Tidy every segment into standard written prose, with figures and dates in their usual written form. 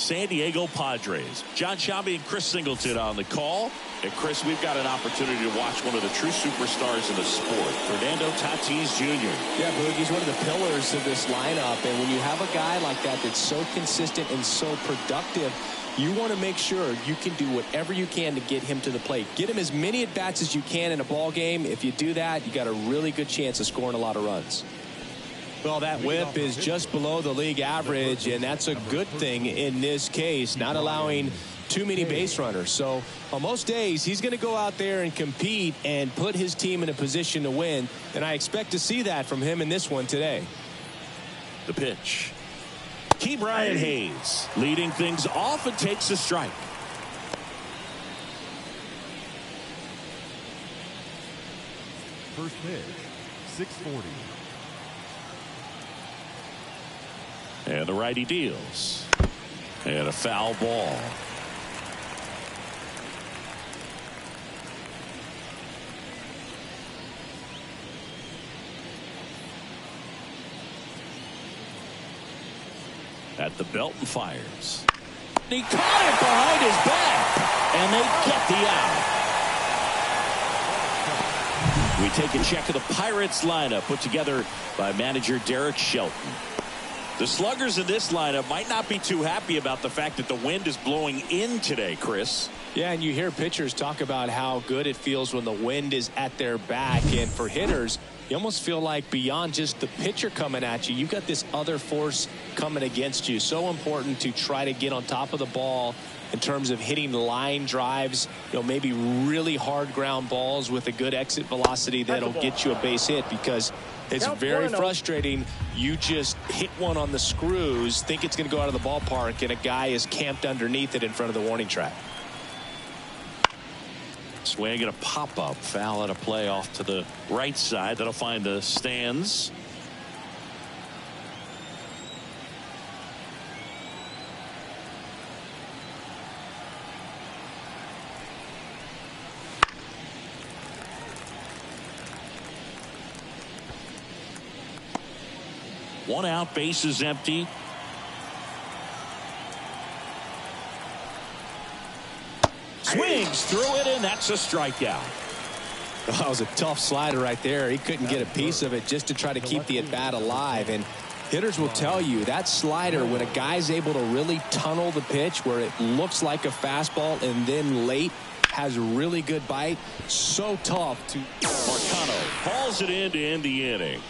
San Diego Padres. John Sciambi and Chris Singleton on the call. And Chris, we've got an opportunity to watch one of the true superstars in the sport, Fernando Tatis Jr. Yeah, Boog, he's one of the pillars of this lineup. And when you have a guy like that that's so consistent and so productive, you want to make sure you can do whatever you can to get him to the plate. Get him as many at-bats as you can in a ball game. If you do that, you got a really good chance of scoring a lot of runs. Well, that whip is just below the league average, and that's a good thing in this case, not allowing too many base runners. So on most days, he's going to go out there and compete and put his team in a position to win, and I expect to see that from him in this one today. The pitch. Key Brian Hayes leading things off and takes a strike. First pitch, 640. And the righty deals. And a foul ball. At the belt and fires. He caught it behind his back. And they get the out. We take a check of the Pirates lineup put together by manager Derek Shelton. The sluggers in this lineup might not be too happy about the fact that the wind is blowing in today, Chris. Yeah, and you hear pitchers talk about how good it feels when the wind is at their back. And for hitters, you almost feel like beyond just the pitcher coming at you, you've got this other force coming against you. So important to try to get on top of the ball in terms of hitting line drives, maybe really hard ground balls with a good exit velocity that'll get you a base hit, because it's very frustrating. You just hit one on the screws, think it's going to go out of the ballpark, and a guy is camped underneath it in front of the warning track. Swing and a pop-up. Foul at a play off to the right side. That'll find the stands. One out, base is empty. Swings through it, and that's a strikeout. That was a tough slider right there. He couldn't get a piece of it just to try to keep the at-bat alive. And hitters will tell you that slider, when a guy's able to really tunnel the pitch where it looks like a fastball and then late has really good bite, so tough to. Marcano hauls it in to end the inning.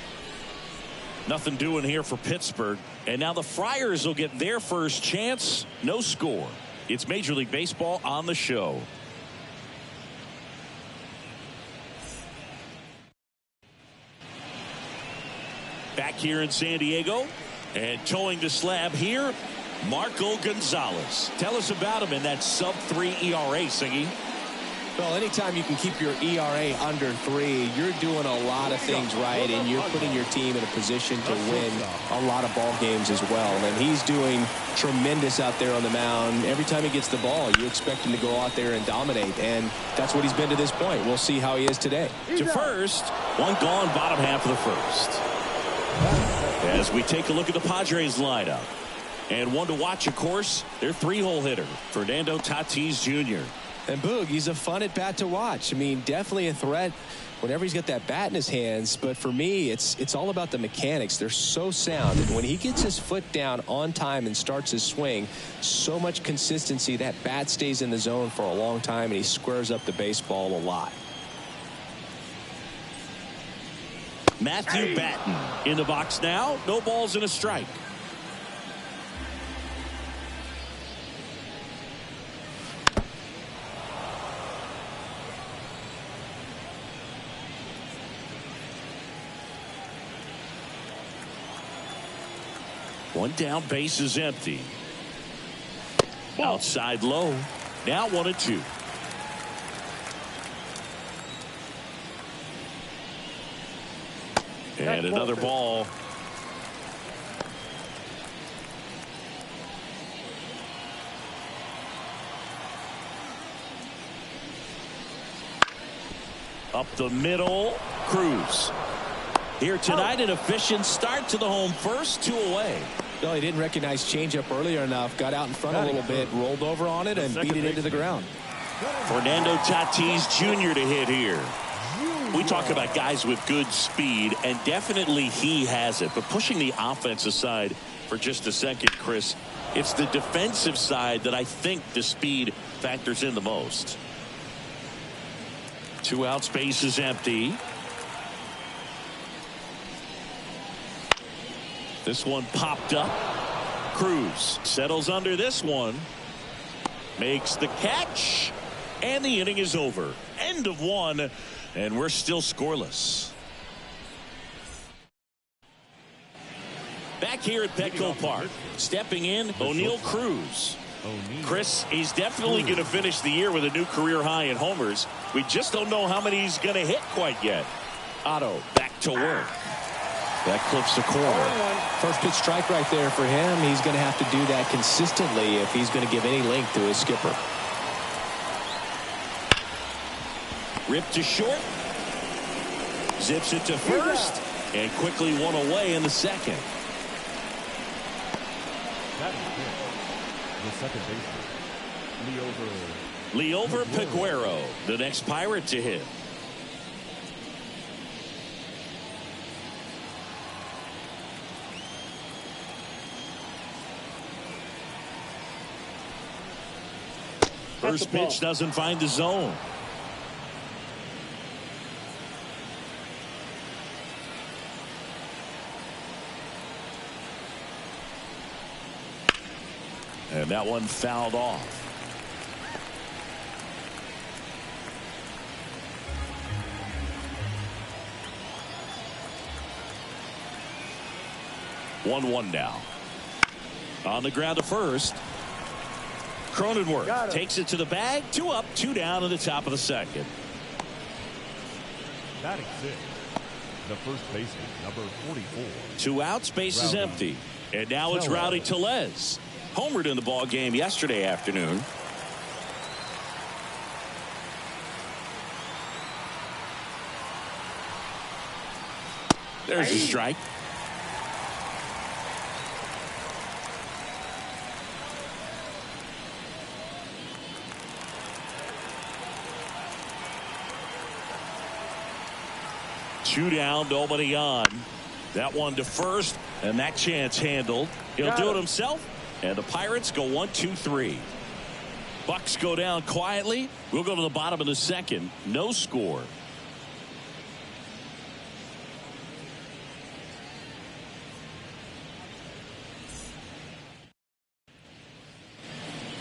Nothing doing here for Pittsburgh. And now the Friars will get their first chance. No score. It's Major League Baseball on the show. Back here in San Diego. And towing the slab here, Marco Gonzalez. Tell us about him in that sub-3 ERA, Siggy. Well, anytime you can keep your ERA under 3, you're doing a lot of things right, and you're putting your team in a position to win a lot of ball games as well. And he's doing tremendous out there on the mound. Every time he gets the ball, you expect him to go out there and dominate, and that's what he's been to this point. We'll see how he is today. To first, one gone, bottom half of the first. As we take a look at the Padres lineup. And one to watch, of course, their 3-hole hitter, Fernando Tatis Jr. And Boog, he's a fun at bat to watch. I mean, definitely a threat whenever he's got that bat in his hands. But for me, it's all about the mechanics. They're so sound. And when he gets his foot down on time and starts his swing, so much consistency, that bat stays in the zone for a long time, and he squares up the baseball a lot. Matthew Batten in the box now. No balls and a strike. One down, base is empty. Outside low. Now 1-2. And another ball. Up the middle. Cruz. Here tonight, an efficient start to the home first, 2 away. No, he didn't recognize changeup earlier enough. Got out in front a little bit, rolled over on it, and beat it into the ground. Fernando Tatis Jr. to hit here. We talk about guys with good speed, and definitely he has it. But pushing the offense aside for just a second, Chris, it's the defensive side that I think the speed factors in the most. 2 outs, base is empty. This one popped up. Cruz settles under this one. Makes the catch. And the inning is over. End of 1. And we're still scoreless. Back here at Petco Park. Stepping in, O'Neal Cruz. Chris, he's definitely going to finish the year with a new career high in homers. We just don't know how many he's going to hit quite yet. Otto back to work. That clips the corner. First pitch strike right there for him. He's going to have to do that consistently if he's going to give any length to his skipper. Ripped to short. Zips it to first. And quickly one away in the second. The second baseman, Leover Peguero, the next Pirate to hit. First pitch doesn't find the zone. And that one fouled off. One now. On the ground to first. Cronenworth takes it to the bag. 2 up, 2 down in the top of the second. batting 6, the first baseman, number 44. 2 outs, base is empty. And now it's Rowdy Tellez. Homered in the ball game yesterday afternoon. There's a strike. Two down, nobody on. That one to first, and that chance handled. He'll do it himself, and the Pirates go 1-2-3. Bucks go down quietly. We'll go to the bottom of the second. No score.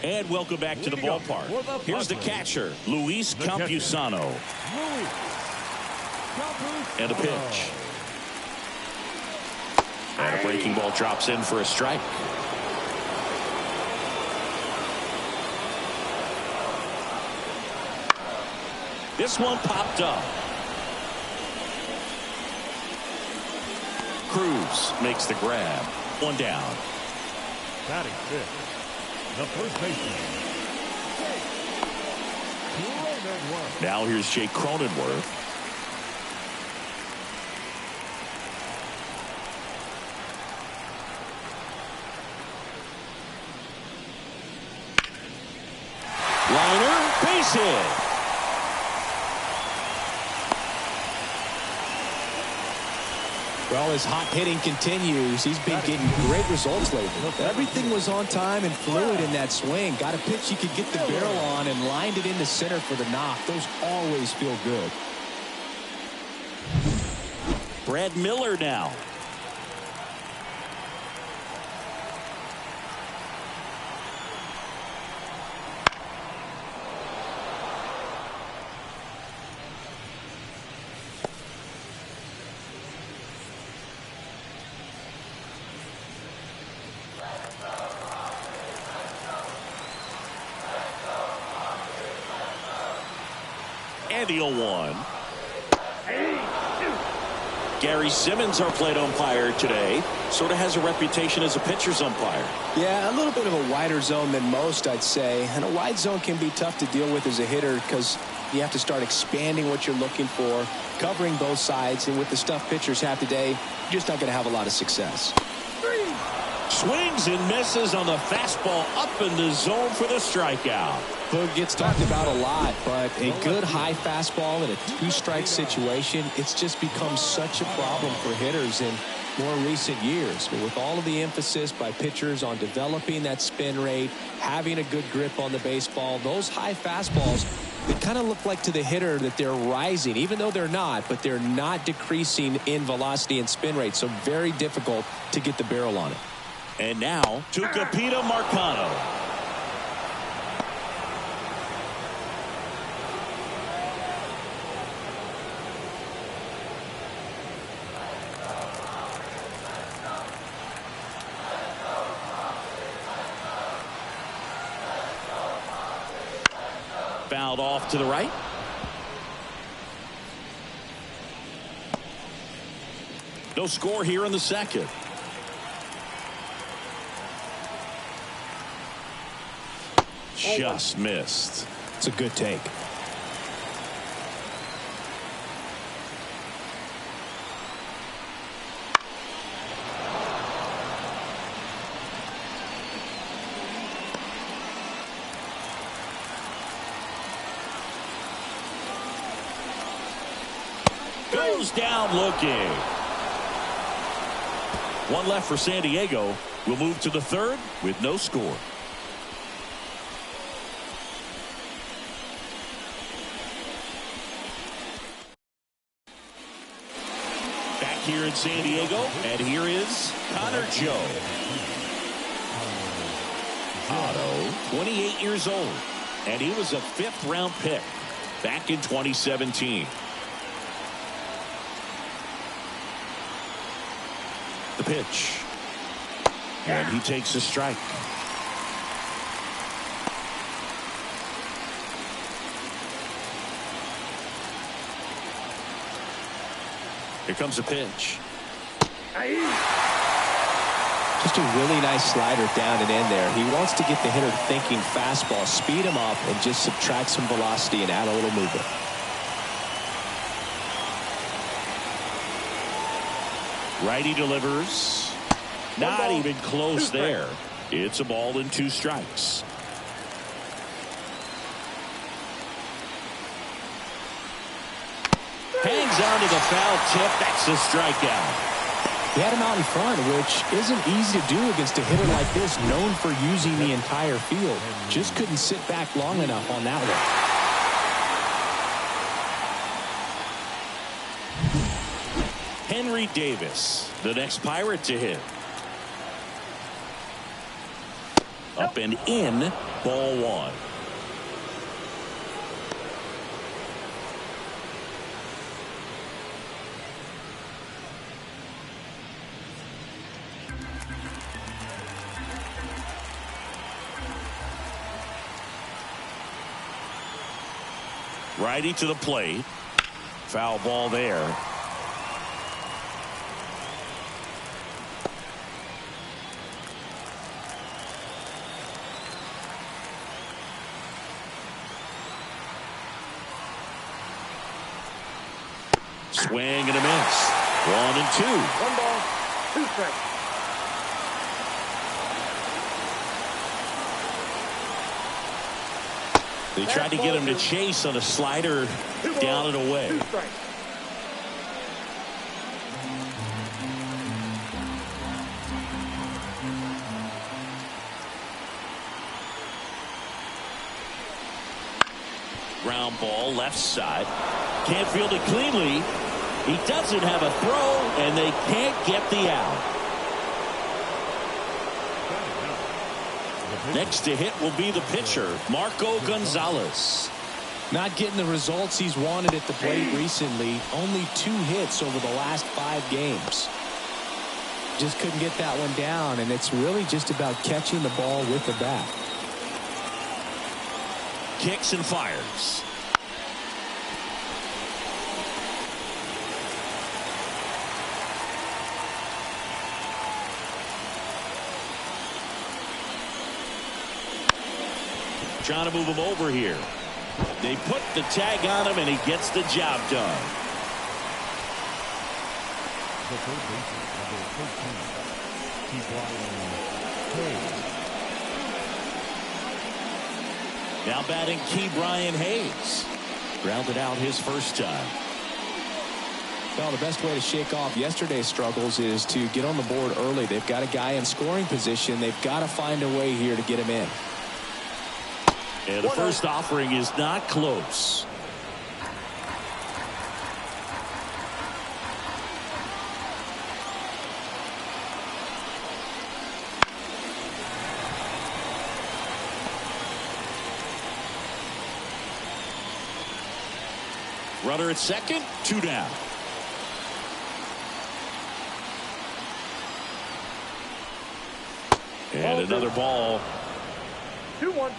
And welcome back to the ballpark. Here's the catcher, Luis Campusano. And a pitch. And a breaking ball drops in for a strike. This one popped up. Cruz makes the grab. One down. Batting 5th, the first baseman. Now here's Jake Cronenworth. Liner, base hit. Well, as hot hitting continues, he's been getting great results lately. Everything was on time and fluid in that swing. Got a pitch he could get the barrel on and lined it into center for the knock. Those always feel good. Brad Miller now. And the 0-1. Gary Simmons, our plate umpire today, sort of has a reputation as a pitcher's umpire. Yeah, a little bit of a wider zone than most, I'd say. And a wide zone can be tough to deal with as a hitter because you have to start expanding what you're looking for, covering both sides. And with the stuff pitchers have today, you're just not going to have a lot of success. Swings and misses on the fastball up in the zone for the strikeout. Boog gets talked about a lot, but a good high fastball in a two-strike situation, it's just become such a problem for hitters in more recent years. But with all of the emphasis by pitchers on developing that spin rate, having a good grip on the baseball, those high fastballs, they kind of look like to the hitter that they're rising, even though they're not, but they're not decreasing in velocity and spin rate, so very difficult to get the barrel on it. And now, Tucupita Marcano. Fouled off to the right. No score here in the second. Just missed. It's a good take. Goes down looking. One left for San Diego. We'll move to the third with no score. Here in San Diego, and here is Connor Joe. Otto, 28 years old, and he was a 5th-round pick back in 2017. The pitch, and he takes a strike. Here comes a pitch. Just a really nice slider down and in there. He wants to get the hitter thinking fastball, speed him up, and just subtract some velocity and add a little movement. Righty delivers. Not even close there. It's a ball and 2 strikes. Hangs on to the foul tip. That's a strikeout. He had him out in front, which isn't easy to do against a hitter like this, known for using the entire field. Just couldn't sit back long enough on that one. Henry Davis, the next Pirate to hit. Up and in, ball 1. Righty to the plate. Foul ball there. Swing and a miss. 1 and 2. 1 ball, 2 strikes. They tried to get him to chase on a slider down and away. 2 strikes. Ground ball left side. Can't field it cleanly. He doesn't have a throw, and they can't get the out. Next to hit will be the pitcher, Marco Gonzalez. Not getting the results he's wanted at the plate recently. Only 2 hits over the last 5 games. Just couldn't get that one down, and it's really just about catching the ball with the bat. Kicks and fires. trying to move him over here. They put the tag on him, and he gets the job done. The third baseman, number 13, Hayes. Now batting Brian Hayes. Grounded out his first time. Well, the best way to shake off yesterday's struggles is to get on the board early. They've got a guy in scoring position. They've got to find a way here to get him in. And the first offering is not close. Runner at second, 2 down. And another ball. 2-1.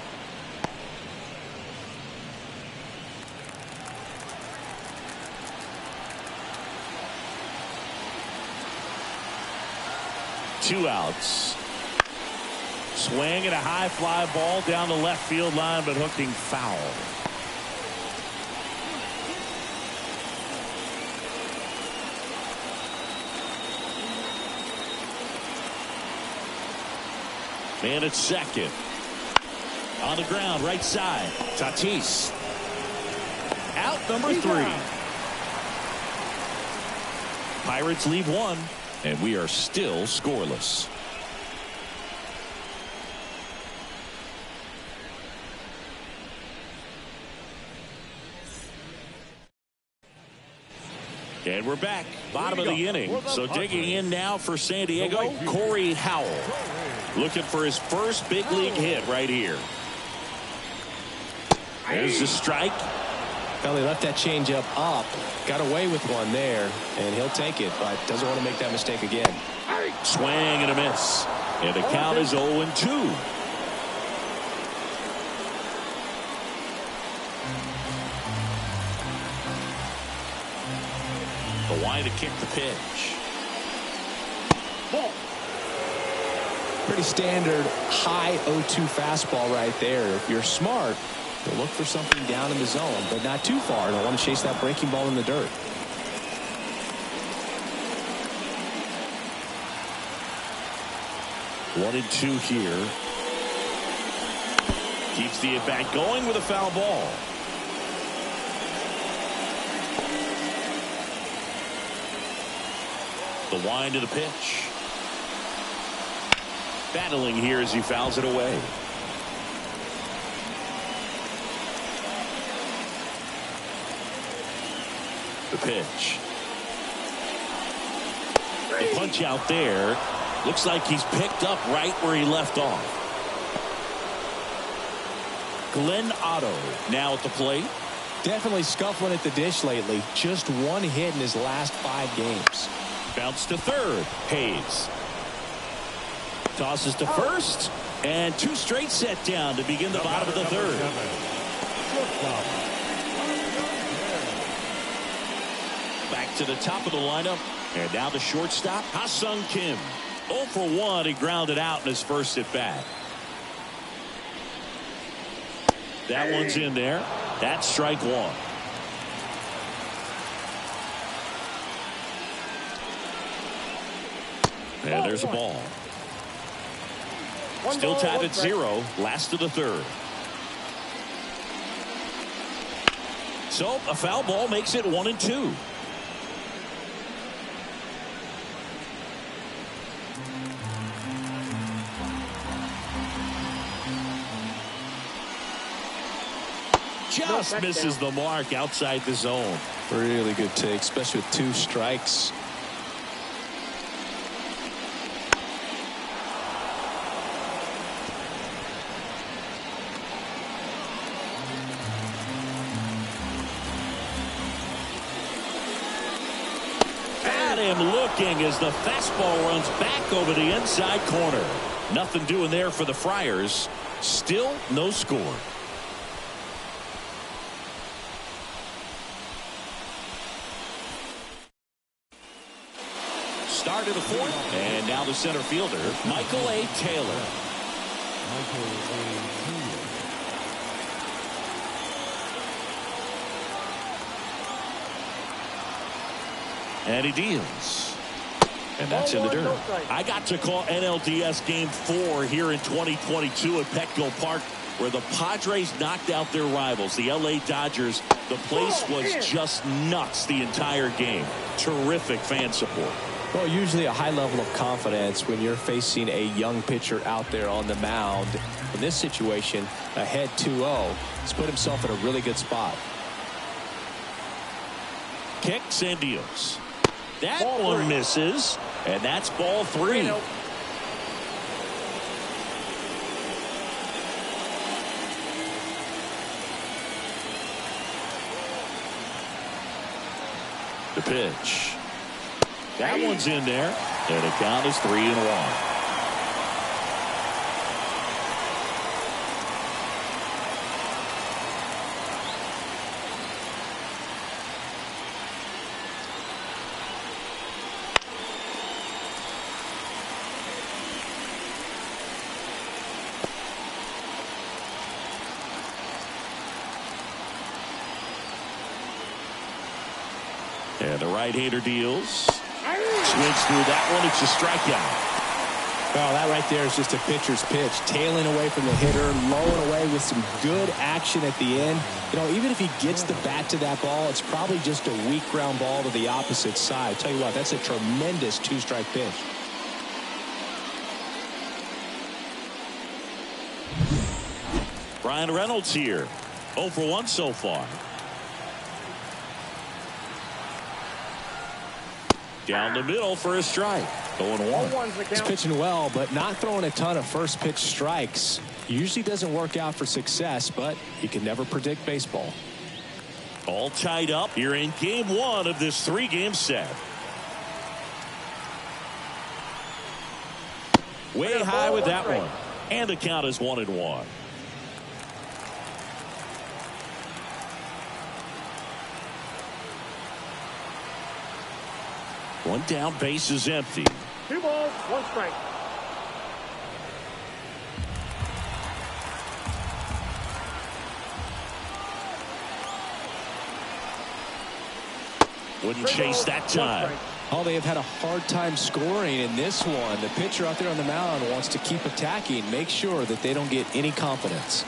Two outs. Swing and a high fly ball down the left field line, but hooking foul. Man at second. On the ground, right side. Tatis. Out number 3. Pirates leave 1, and we are still scoreless. And we're back. Bottom of the inning. So digging in now for San Diego, Corey Howell. Looking for his first big league hit right here. There's the strike. Well, he left that changeup up. Got away with one there, and he'll take it, but doesn't want to make that mistake again. Swing and a miss. And the count is 0-2. The wide to kick the pitch. Ball. Pretty standard high 0-2 fastball right there. If you're smart, you'll look for something down in the zone, but not too far. Don't want to chase that breaking ball in the dirt. One and 2 here. Keeps the at-bat going with a foul ball. The wind to the pitch. Battling here as he fouls it away. The pitch. The punch out there. Looks like he's picked up right where he left off. Glenn Otto now at the plate. Definitely scuffling at the dish lately. Just 1 hit in his last 5 games. Bounce to third. Hayes. Tosses to first. And 2 straight set down to begin the bottom of the third. Back to the top of the lineup. And now the shortstop, Ha-Sung Kim. 0 for 1. He grounded out in his first at bat. That one's in there. That's strike 1. And there's a ball. Still tied at 0. Last of the third. So a foul ball makes it 1 and 2. Just misses the mark outside the zone. Really good take, especially with 2 strikes. At him looking as the fastball runs back over the inside corner. Nothing doing there for the Friars. Still no score. Start of the 4th, and now the center fielder, Michael A. Taylor. And he deals. And that's in the dirt. I got to call NLDS Game 4 here in 2022 at Petco Park, where the Padres knocked out their rivals, the LA Dodgers. The place was just nuts the entire game. Terrific fan support. Well, usually a high level of confidence when you're facing a young pitcher out there on the mound. In this situation, ahead 2-0, he's put himself in a really good spot. Kicks and deals. That one misses, and that's ball 3. The pitch. That one's in there, and the count is 3-1. And the right-hander deals. Swings through that one. It's a strikeout. Well, that right there is just a pitcher's pitch. Tailing away from the hitter, lowing away with some good action at the end. You know, even if he gets the bat to that ball, it's probably just a weak ground ball to the opposite side. Tell you what, that's a tremendous 2-strike pitch. Brian Reynolds here. 0 for 1 so far. Down the middle for a strike. 0-1. He's pitching well, but not throwing a ton of first pitch strikes. Usually doesn't work out for success, but you can never predict baseball. All tied up here in game 1 of this 3-game set. Way high with that one. And the count is 1-1. One down, base is empty. 2 balls, 1 strike. Wouldn't chase that time. Oh, they have had a hard time scoring in this one. The pitcher out there on the mound wants to keep attacking, make sure that they don't get any confidence.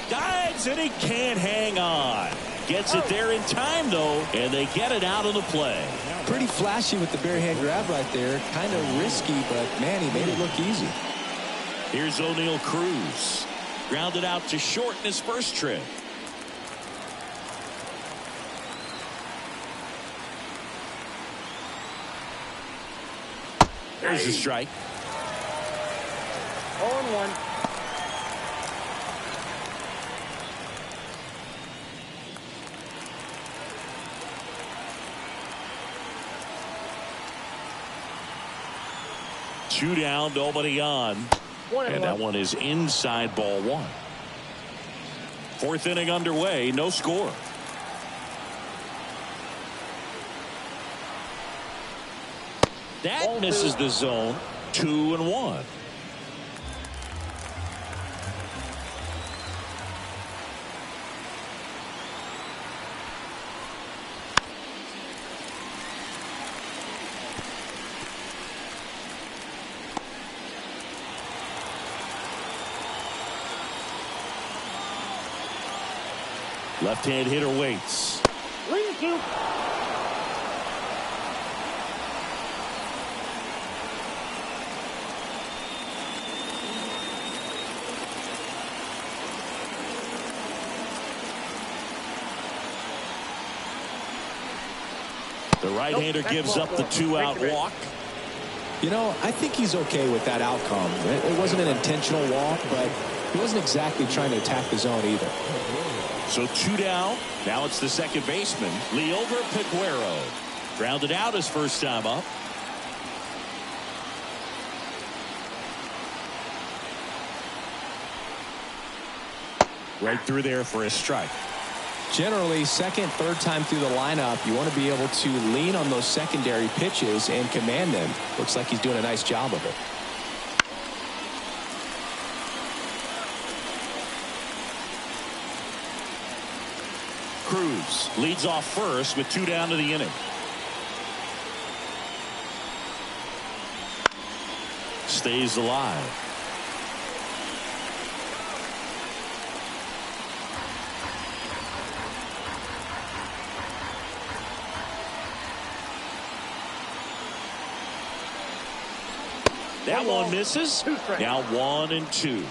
Dives, and he can't hang on. Gets it there in time, though, and they get it out of the play. Pretty flashy with the bare hand grab right there. Kind of risky, but, man, he made it look easy. Here's O'Neal Cruz. Grounded out to short in his first trip. There's a strike. 0-1. Two down, nobody on. And that one is inside ball 1. 4th inning underway, no score. That misses the zone. 2-1. Left-hand hitter waits. Lean to. The right-hander gives up the 2-out walk. You know, I think he's okay with that outcome. It wasn't an intentional walk, but he wasn't exactly trying to attack the zone either. So 2 down. Now it's the second baseman, Liover Peguero. Grounded out his first time up. Right through there for a strike. Generally, second, third time through the lineup, you want to be able to lean on those secondary pitches and command them. Looks like he's doing a nice job of it. Cruz leads off first with 2 down to the inning. Stays alive. That one misses. Now 1-2.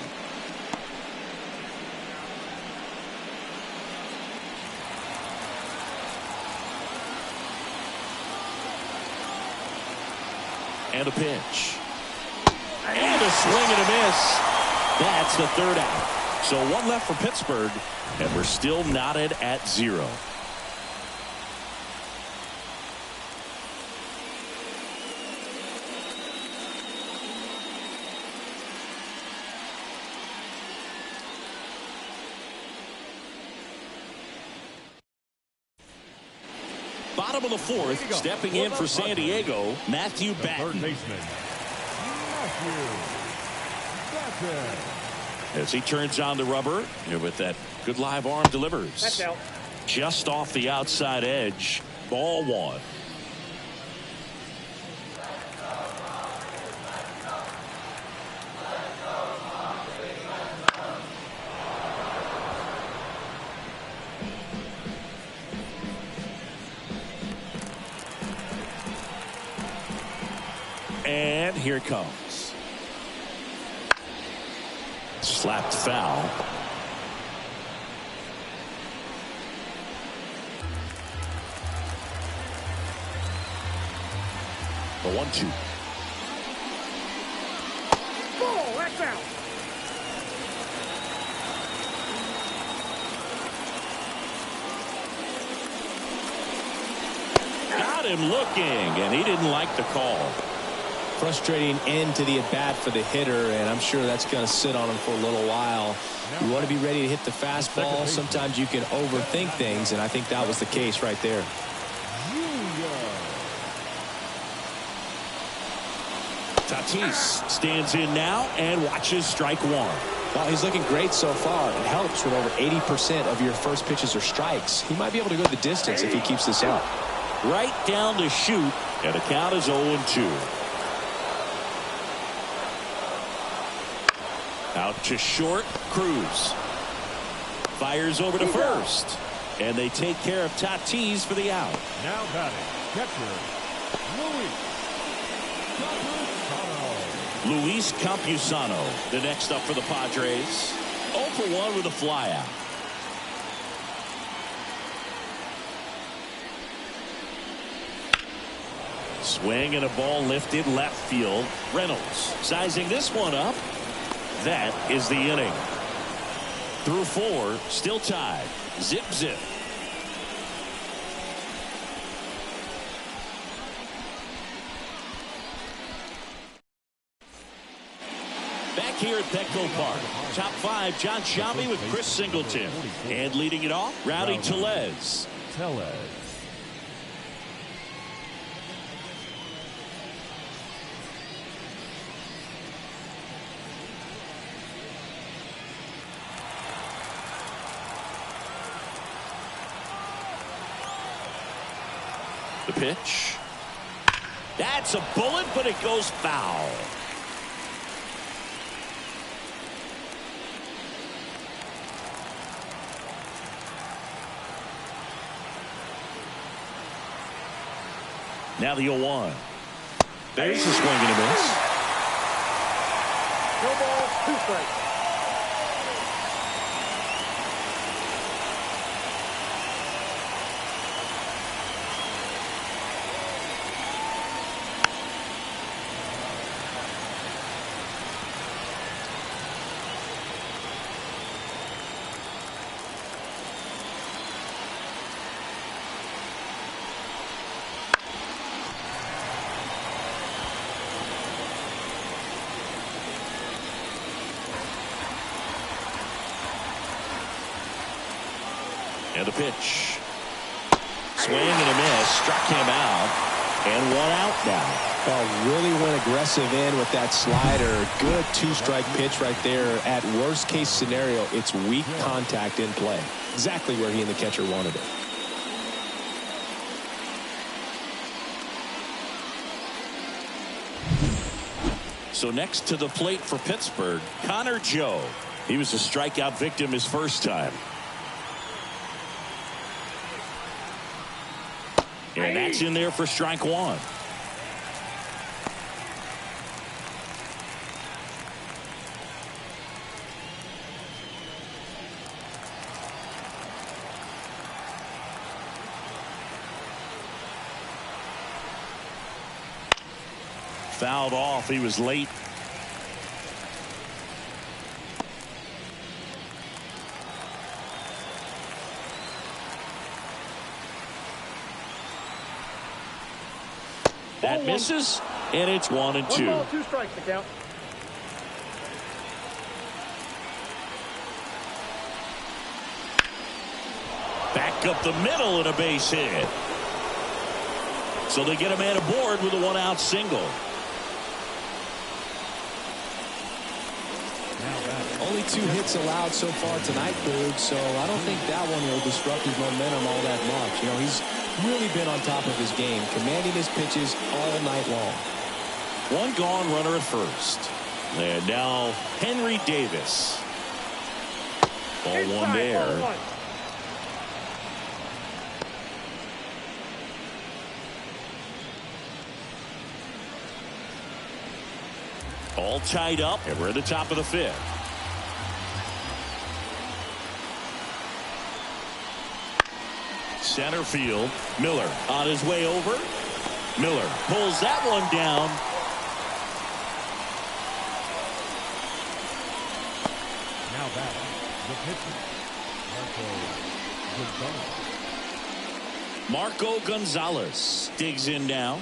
And a pitch. And a swing and a miss. That's the 3rd out. So 1 left for Pittsburgh, and we're still knotted at 0. Bottom of the 4th, stepping in for San Diego, Matthew Batten. As he turns on the rubber, and with that good live arm delivers. That's out. Just off the outside edge. Ball 1. And here it comes. Slapped foul. The 1-2. Ball, that's out. Got him looking, and he didn't like the call. Frustrating end to the at-bat for the hitter, and I'm sure that's going to sit on him for a little while. You want to be ready to hit the fastball. Sometimes you can overthink things, and I think that was the case right there. Tatis stands in now and watches strike 1. Well, he's looking great so far. It helps when over 80% of your first pitches are strikes. He might be able to go the distance if he keeps this up. Right down to shoot, and the count is 0-2. Out to short, Cruz. Fires over to first. And they take care of Tatis for the out. Now batting, catcher, Luis Campusano, the next up for the Padres. 0 for 1 with a flyout. Swing and a ball lifted left field. Reynolds sizing this one up. That is the inning. Through 4, still tied. Zip, zip. Back here at Petco Park. Top 5, John Sciambi with Chris Singleton. And leading it off, Rowdy Tellez. The pitch. That's a bullet, but it goes foul. Now the 0-1. There's a swing and a miss. No ball, 2 strikes. And a pitch. Swing and a miss. Struck him out. And one out now. Well, really went aggressive in with that slider. Good two-strike pitch right there. At worst case scenario, it's weak contact in play. Exactly where he and the catcher wanted it. So next to the plate for Pittsburgh, Connor Joe. He was a strikeout victim his first time. And that's in there for strike one. Fouled off. He was late. That misses, and it's 1-2. 1 ball, 2 strikes to count. Back up the middle and a base hit. So they get a man aboard with a 1-out single. Only 2 hits allowed so far tonight, Boog, so I don't think that one will disrupt his momentum all that much. You know, he's really been on top of his game, commanding his pitches all night long. One gone, runner at first. And now Henry Davis. Ball Inside, one there. ball one. All tied up, and we're at the top of the 5th. Center field. Miller on his way over. Miller pulls that one down. Now back, the pitcher, Marco Gonzalez digs in now.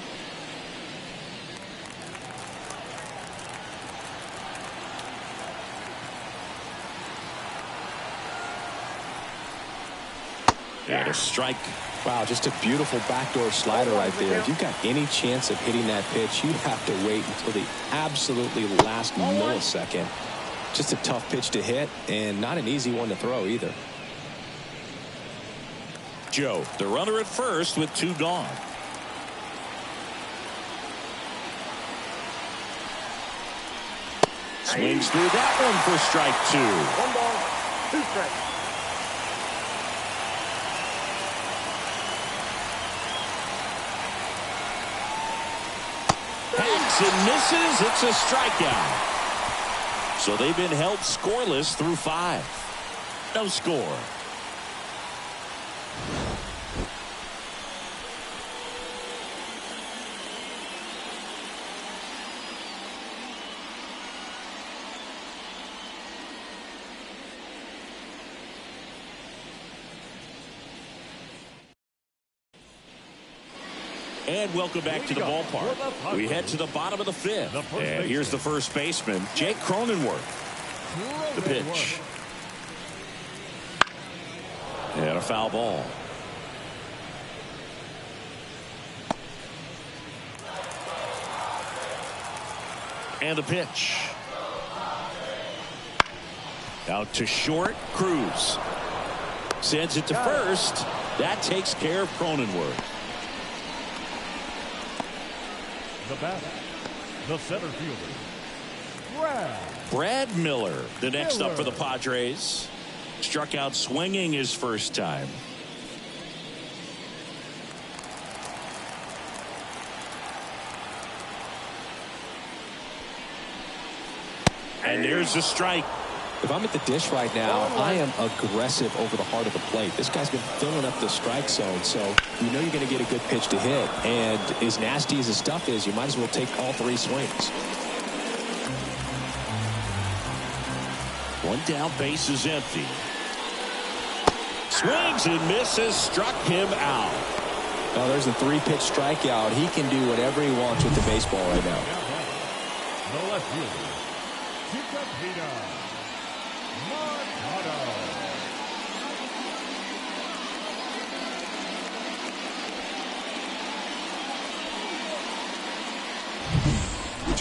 And a strike. Wow, just a beautiful backdoor slider right there. If you've got any chance of hitting that pitch, you have to wait until the absolutely last millisecond. Just a tough pitch to hit, and not an easy one to throw either. Joe, the runner at first with 2 gone. Swings through that one for strike 2. 1 ball, 2 strikes. Hacks and misses. It's a strikeout. So they've been held scoreless through 5. No score. And welcome back to the ballpark. We head to the bottom of the 5th. And here's the first baseman, Jake Cronenworth. The pitch. And a foul ball. And the pitch. Out to short. Cruz sends it to first. That takes care of Cronenworth. the batter, the center fielder, Brad Miller, the next up for the Padres. Struck out swinging his first time. And there's the strike. If I'm at the dish right now, I am aggressive over the heart of the plate. This guy's been filling up the strike zone, so you know you're going to get a good pitch to hit. And as nasty as the stuff is, you might as well take all three swings. One down, base is empty. Swings and misses, struck him out. Oh, there's a three-pitch strikeout. He can do whatever he wants with the baseball right now. the left fielder,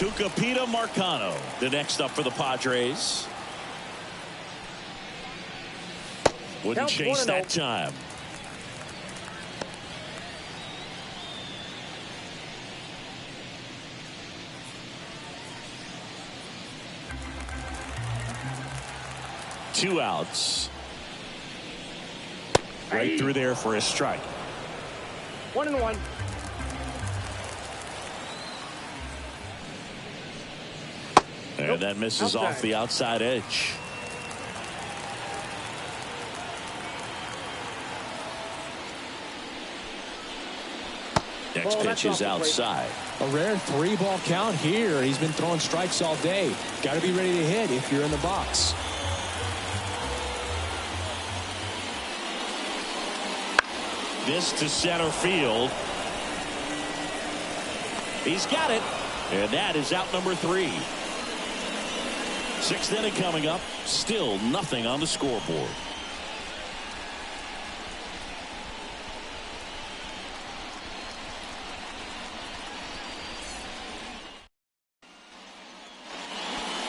Tucupita Marcano, the next up for the Padres. Wouldn't Count chase 1-0. that time. Two outs. Right through there for a strike. 1-1. And that misses Outside. off the outside edge. Next Ball, pitch that's is off the plate. outside. A rare 3-ball count here. He's been throwing strikes all day. Got to be ready to hit if you're in the box. This to center field. He's got it. And that is out number 3. Sixth inning coming up. Still nothing on the scoreboard.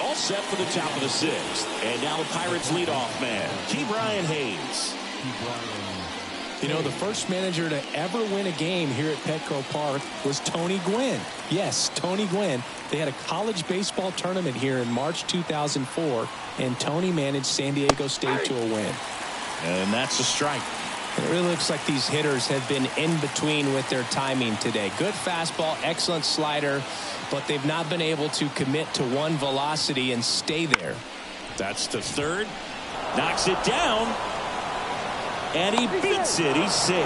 All set for the top of the 6th. And now the Pirates leadoff man, Brian Hayes. You know, the first manager to ever win a game here at Petco Park was Tony Gwynn. Yes, Tony Gwynn. They had a college baseball tournament here in March 2004, and Tony managed San Diego State to a win. And that's a strike. It really looks like these hitters have been in between with their timing today. Good fastball, excellent slider, but they've not been able to commit to one velocity and stay there. That's to third. Knocks it down. And he beats it. He's safe.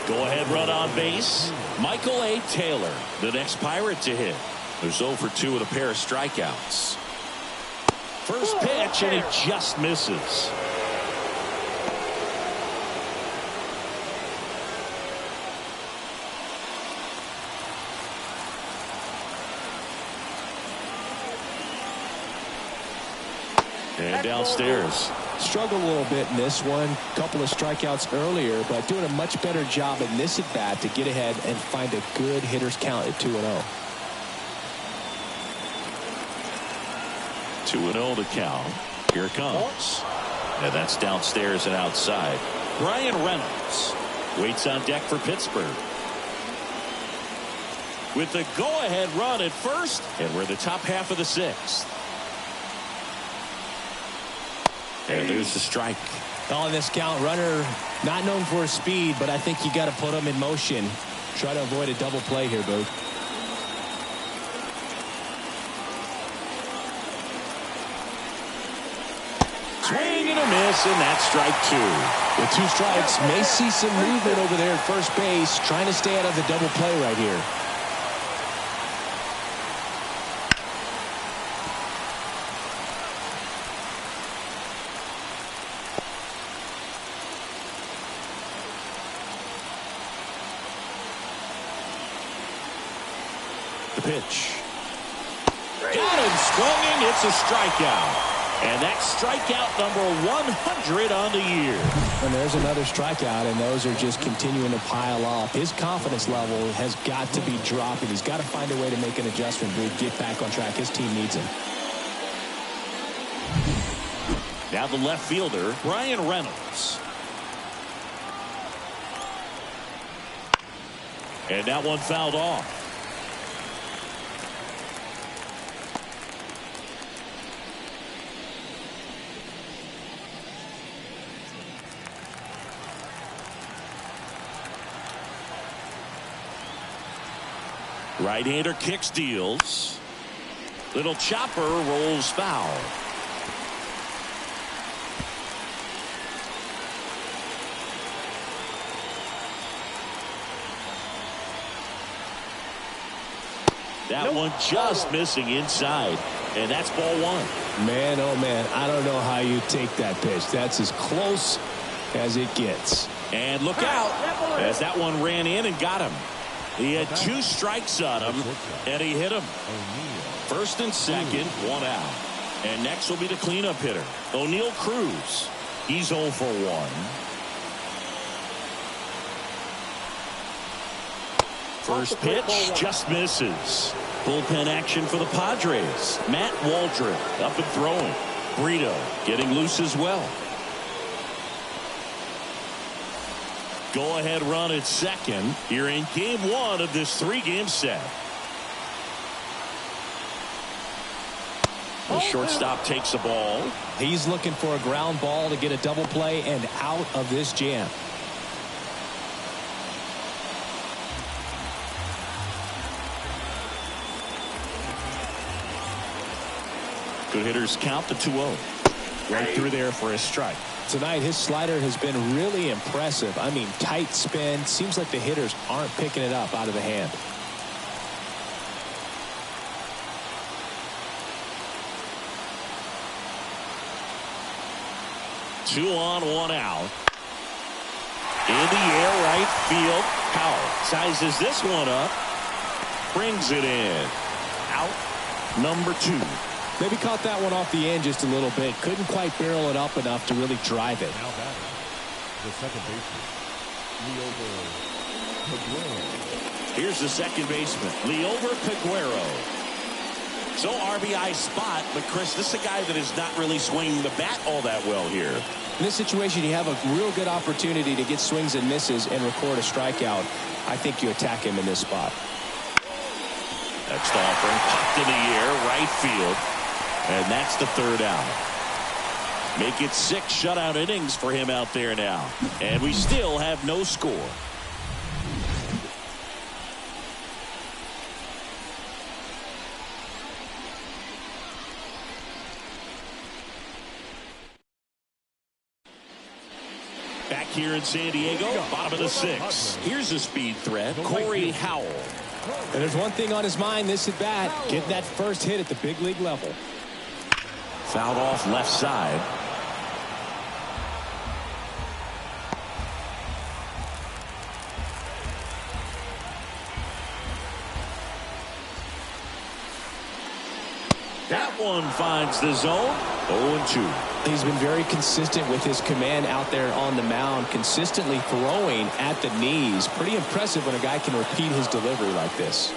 Go-ahead run on base. Michael A. Taylor, the next Pirate to hit. There's 0 for 2 with a pair of strikeouts. First pitch, and he just misses. And downstairs. Struggled a little bit in this one. Couple of strikeouts earlier, but doing a much better job in this at bat to get ahead and find a good hitter's count at 2-0. 2-0 to count. Here it comes. And that's downstairs and outside. Brian Reynolds waits on deck for Pittsburgh. With the go-ahead run at first, and we're in the top half of the 6th. And there's the strike. On this count, runner not known for his speed, but I think you got to put him in motion. Try to avoid a double play here, Booth. Swing and a miss, and that's strike 2. With 2 strikes, may see some movement over there at first base, trying to stay out of the double play right here. The pitch. Got him swinging. It's a strikeout. And that's strikeout number 100 on the year. And there's another strikeout, and those are just continuing to pile up. His confidence level has got to be dropping. He's got to find a way to make an adjustment, Booth, get back on track. His team needs him. Now the left fielder, Brian Reynolds. And that one fouled off. Right-hander kicks, deals. Little chopper rolls foul. That one just missing inside, and that's ball 1. Man, oh man, I don't know how you take that pitch. That's as close as it gets. And look out, as that one ran in and got him. He had 2 strikes on him, and he hit him. First and second, 1 out. And next will be the cleanup hitter, O'Neal Cruz. He's 0 for 1. First pitch just misses. Bullpen action for the Padres. Matt Waldrop up and throwing. Brito getting loose as well. Go ahead run at second here in game one of this 3-game set. The shortstop takes the ball. He's looking for a ground ball to get a double play and out of this jam. Good hitters count the 2-0. Right through there for a strike. Tonight his slider has been really impressive. I mean, tight spin. Seems like the hitters aren't picking it up out of the hand. Two on, one out. In the air, right field. Powell sizes this one up. Brings it in. Out number 2. Maybe caught that one off the end just a little bit. Couldn't quite barrel it up enough to really drive it. Now batting, the second baseman, Paguero. Here's the second baseman, Liover Paguero. So RBI spot, but Chris, this is a guy that is not really swinging the bat all that well here. In this situation, you have a real good opportunity to get swings and misses and record a strikeout. I think you attack him in this spot. Next offering, popped in the air, right field. And that's the 3rd out. Make it 6 shutout innings for him out there now. And we still have no score. Back here in San Diego, bottom of the 6th. Here's a speed threat, Corey Howell. And there's one thing on his mind this at bat. Get that first hit at the big league level. Fouled off left side. That one finds the zone. 0-2. He's been very consistent with his command out there on the mound, consistently throwing at the knees. Pretty impressive when a guy can repeat his delivery like this.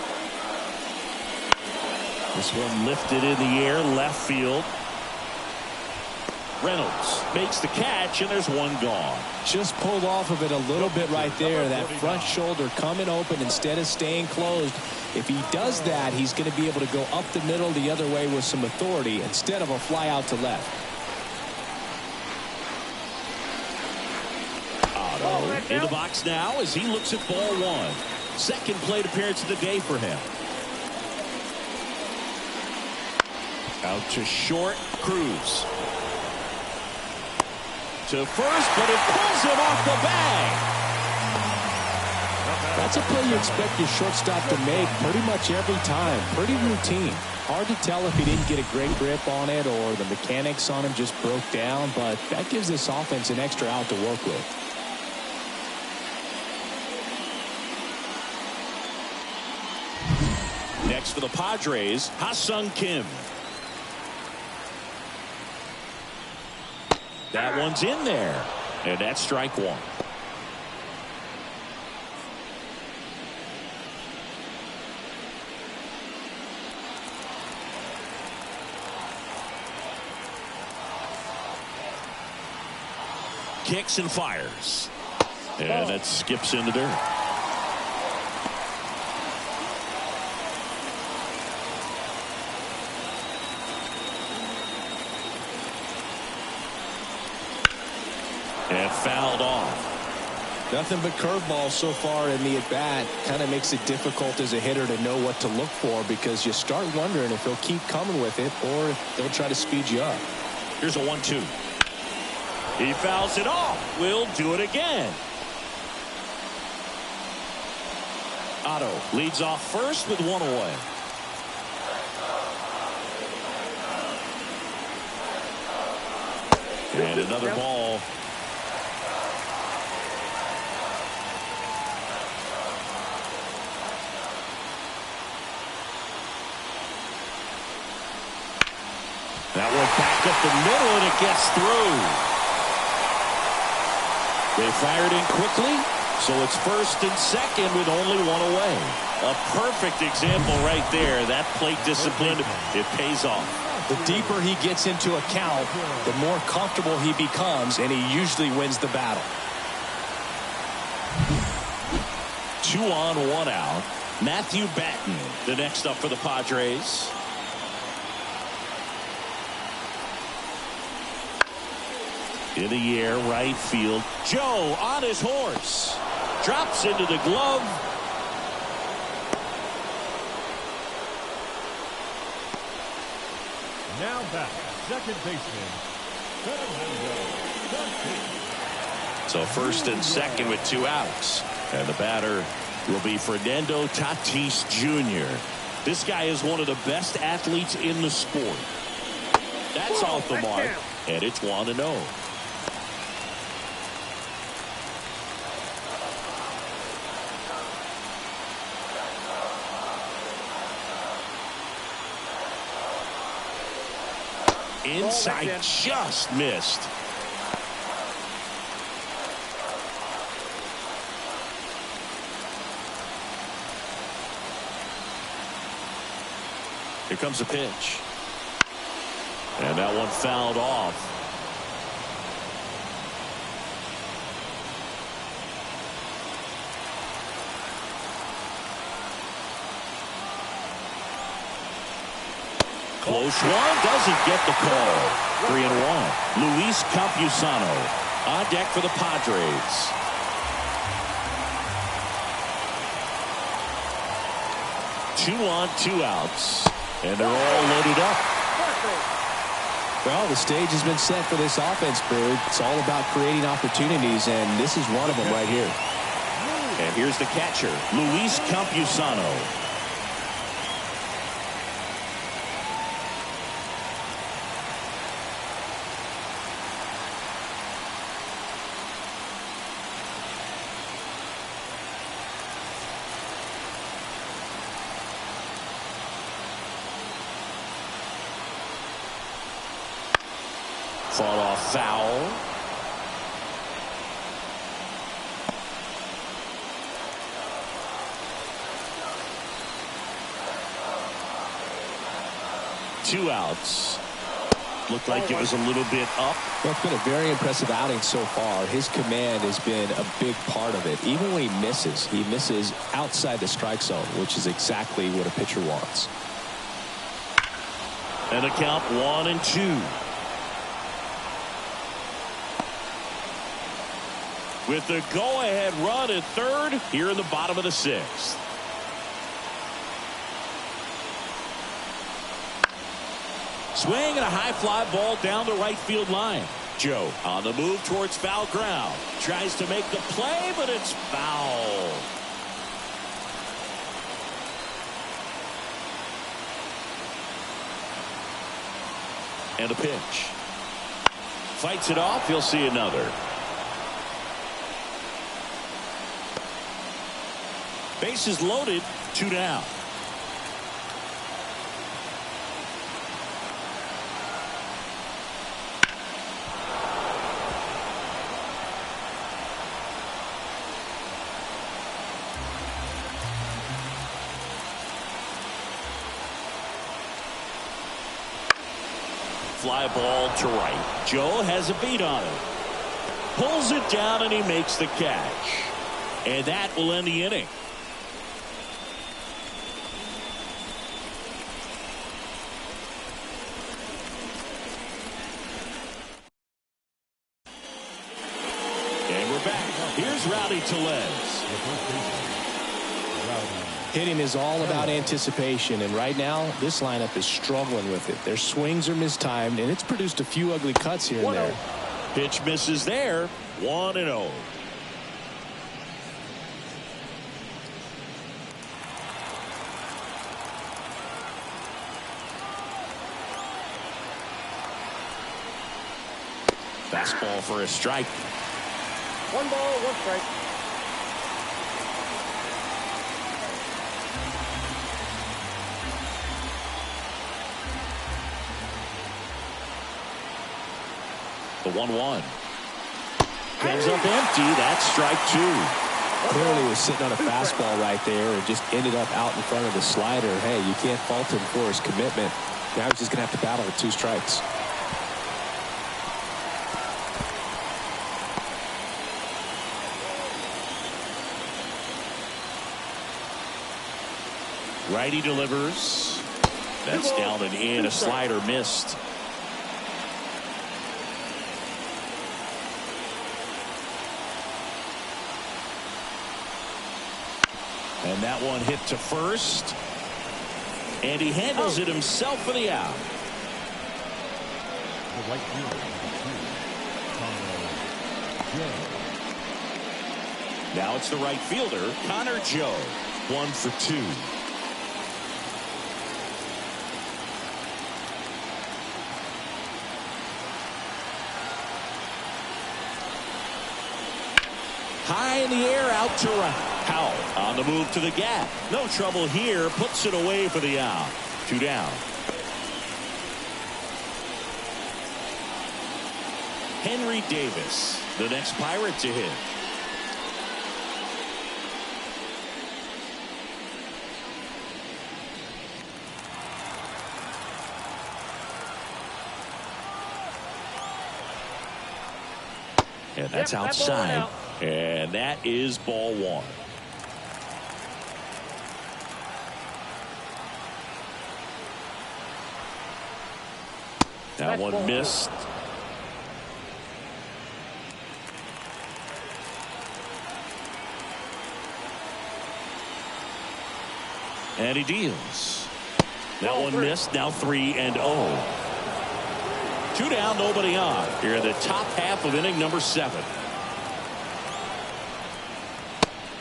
This one lifted in the air, left field. Reynolds makes the catch, and there's one gone. Just pulled off of it a little bit right there. That front shoulder coming open instead of staying closed. If he does that, he's going to be able to go up the middle the other way with some authority instead of a fly out to left. Otto in the box now as he looks at ball 1. Second plate appearance of the day for him. Out to short, Cruz. To first, but it pulls him off the bag. That's a play you expect your shortstop to make pretty much every time. Pretty routine. Hard to tell if he didn't get a great grip on it or the mechanics on him just broke down, but that gives this offense an extra out to work with. Next for the Padres, Ha-Sung Kim. That one's in there, and that's strike 1. Kicks and fires, and that skips into dirt. And fouled off. Nothing but curveballs so far in the at-bat. Kind of makes it difficult as a hitter to know what to look for because you start wondering if he'll keep coming with it or if they'll try to speed you up. Here's a 1-2. He fouls it off. Will do it again. Otto leads off first with 1 away. And another ball. That one back up the middle, and it gets through. They fired in quickly, So it's first and second with only one away. A perfect example right there. That plate discipline, it pays off. The deeper he gets into a count, the more comfortable he becomes, and he usually wins the battle. 2 on, 1 out. Matthew Batten, the next up for the Padres. In the air, right field. Joe on his horse. Drops into the glove. Now back, second baseman, So first and second with 2 outs. And the batter will be Fernando Tatis Jr. This guy is one of the best athletes in the sport. That's off the mark. And it's 1-0. Inside, just missed. Here comes a pitch. And that one fouled off. Close one, doesn't get the call. 3-1. Luis Campusano on deck for the Padres. Two on, 2 outs. And they're all loaded up. Well, the stage has been set for this offense, Bird. It's all about creating opportunities, and this is one of them right here. And here's the catcher, Luis Campusano. Fought off foul. Two outs. Looked like it was a little bit up. Well, it's been a very impressive outing so far. His command has been a big part of it. Even when he misses outside the strike zone, which is exactly what a pitcher wants. And a count 1-2. With the go-ahead run at third here in the bottom of the 6th. Swing and a high fly ball down the right field line. Joe on the move towards foul ground. Tries to make the play, but it's foul. And a pitch. Fights it off. He'll see another. Bases loaded, 2 down. Fly ball to right. Joe has a beat on it. Pulls it down and he makes the catch. And that will end the inning. Here's Rowdy Tellez. Hitting is all about anticipation, and right now this lineup is struggling with it. Their swings are mistimed, and it's produced a few ugly cuts here and there. Pitch misses there. 1-0. Fastball for a strike. 1 ball, 1 strike. The 1-1 comes up empty. That's strike 2. Clearly was sitting on a fastball right there and just ended up out in front of the slider. Hey, you can't fault him for his commitment. Now he's just going to have to battle with 2 strikes. Righty delivers. That's down and in. A slider missed. And that one hit to first. And he handles it himself for the out. The right fielder, Joe. Now it's the right fielder, Connor Joe. 1 for 2. High in the air, out to right. Howell on the move to the gap. No trouble here. Puts it away for the out. 2 down. Henry Davis, the next Pirate to hit. And that's outside. And that is ball 1. That one missed. And he deals. That one missed. Now 3-0. 2 down, nobody on. Here in the top half of inning number 7.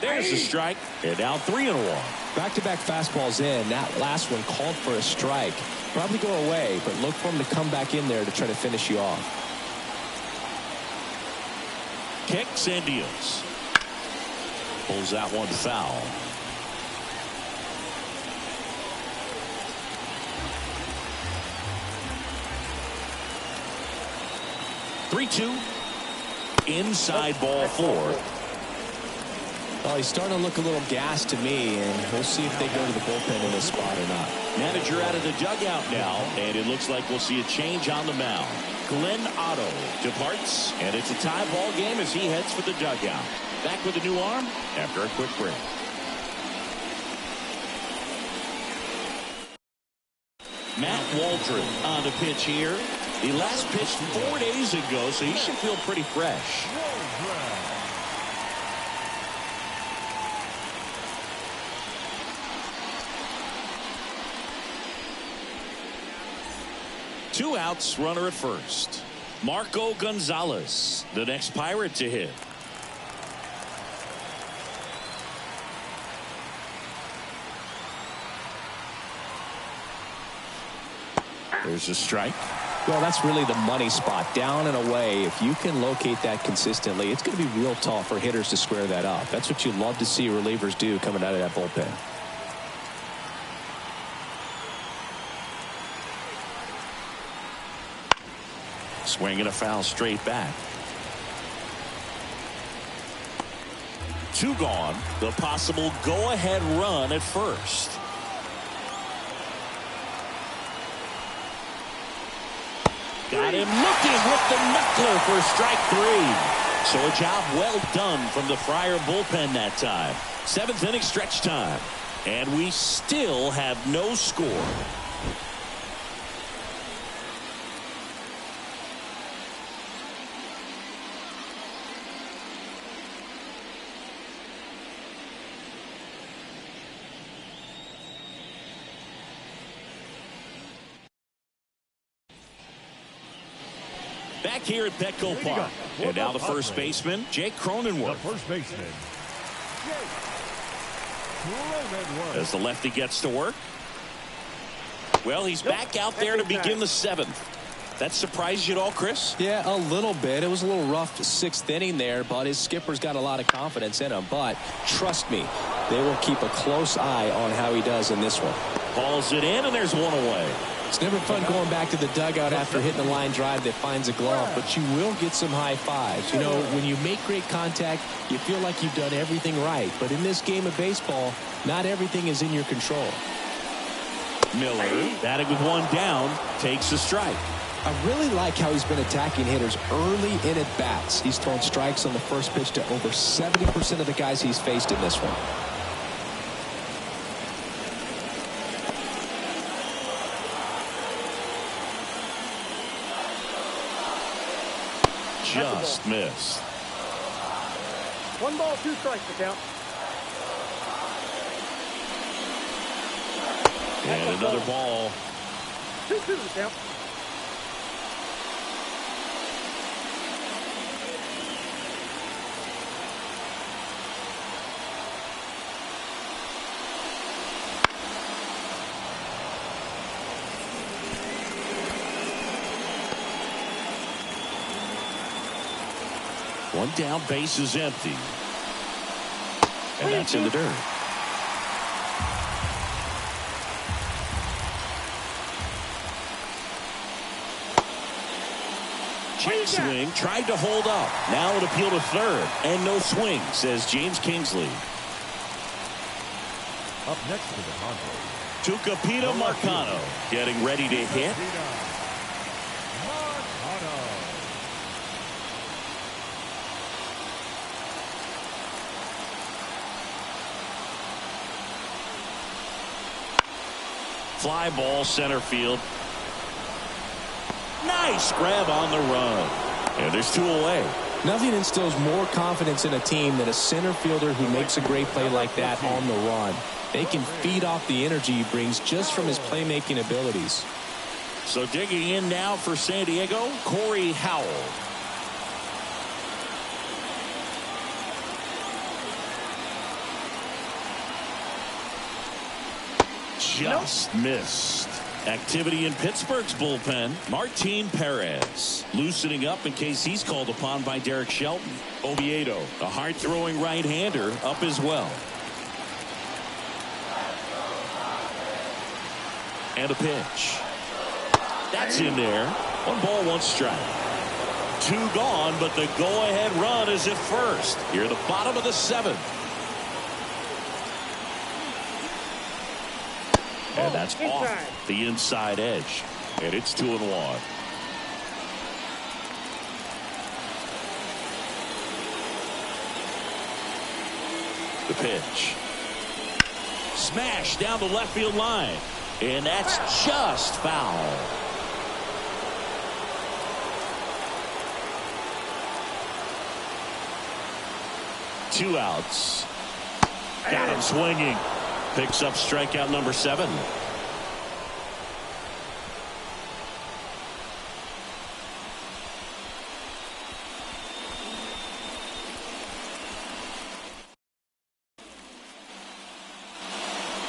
There's the strike. And now 3-1. Back-to-back fastballs in. That last one called for a strike. Probably go away, but look for him to come back in there to try to finish you off. Kicks and deals. Pulls that one foul. Three-two. Inside ball 4. Well, he's starting to look a little gassed to me, and we'll see if they go to the bullpen in this spot or not. Manager out of the dugout now, and it looks like we'll see a change on the mound. Glenn Otto departs, and it's a tie ball game as he heads for the dugout. Back with a new arm after a quick break. Matt Waldron on the pitch here. He last pitched 4 days ago, so he should feel pretty fresh. 2 outs, runner at first. Marco Gonzalez, the next Pirate to hit. There's a strike. Well, that's really the money spot, down and away. If you can locate that consistently, it's going to be real tough for hitters to square that up. That's what you love to see relievers do coming out of that bullpen. Swinging a foul straight back. 2 gone. The possible go-ahead run at first. Got him looking with the knuckler for strike 3. So a job well done from the Friar bullpen that time. 7th inning stretch time. And we still have no score. Back here at Petco Park. And now the first baseman, Jake Cronenworth. The first baseman, Jake Cronenworth. As the lefty gets to work. Well, he's back out there to begin the 7th. That surprised you at all, Chris? Yeah, a little bit. It was a little rough 6th inning there, but his skipper's got a lot of confidence in him. But trust me, they will keep a close eye on how he does in this one. Hauls it in, and there's one away. It's never fun going back to the dugout after hitting a line drive that finds a glove, but you will get some high fives. You know, when you make great contact, you feel like you've done everything right. But in this game of baseball, not everything is in your control. Miller, batting with one down, takes a strike. I really like how he's been attacking hitters early in at bats. He's thrown strikes on the first pitch to over 70% of the guys he's faced in this one. Just missed. 1 ball, 2 strikes to count. And another ball. 2-2 to count. One down, base is empty. And that's in the dirt. Check swing, tried to hold up. Now an appeal to third. And no swing, says James Kingsley. Up next to the Padres, Tucupita Marcano getting ready to hit. Fly ball center field. Nice grab on the run. And there's 2 away. Nothing instills more confidence in a team than a center fielder who makes a great play like that on the run. They can feed off the energy he brings just from his playmaking abilities. So digging in now for San Diego, Corey Howell. Just missed. Activity in Pittsburgh's bullpen. Martin Perez loosening up in case he's called upon by Derek Shelton. Oviedo, a hard-throwing right-hander, up as well. And a pitch. That's in there. 1 ball, 1 strike. 2 gone, but the go-ahead run is at first. Here at the bottom of the 7th. And that's off the inside edge. And it's 2-1. The pitch. Smash down the left field line. And that's just foul. Two outs. Got him swinging. Picks up strikeout number 7.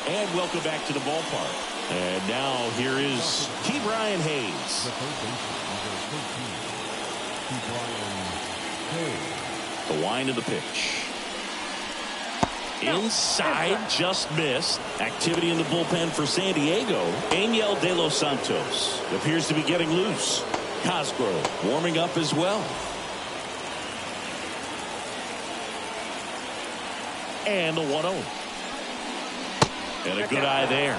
And welcome back to the ballpark. And now here is Key Brian Hayes. the third baseman, number 13, Key Brian Hayes. The wind of the pitch. Inside, just missed. Activity in the bullpen for San Diego. Angel De Los Santos appears to be getting loose. Cosgrove warming up as well. And the 1-0. And a good eye there.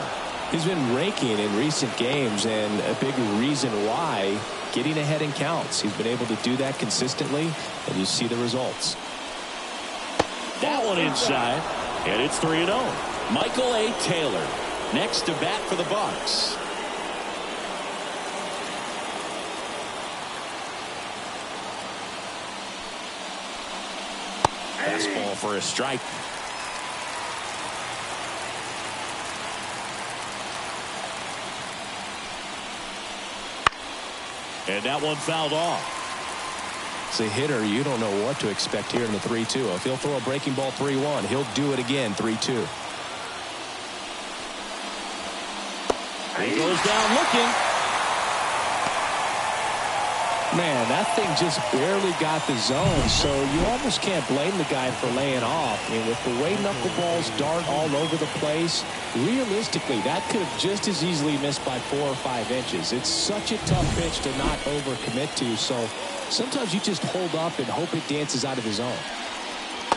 He's been raking in recent games, and a big reason why, getting ahead in counts. He's been able to do that consistently, and you see the results. That one inside, and it's 3-0. Michael A. Taylor next to bat for the Bucs. Fastball for a strike. And that one fouled off. As a hitter, you don't know what to expect here in the 3-2. If he'll throw a breaking ball 3-1, he'll do it again 3-2. He goes down looking. Man, that thing just barely got the zone, so you almost can't blame the guy for laying off. And with the way knuckleballs dart all over the place, realistically, that could have just as easily missed by 4 or 5 inches. It's such a tough pitch to not overcommit to, so sometimes you just hold up and hope it dances out of the zone.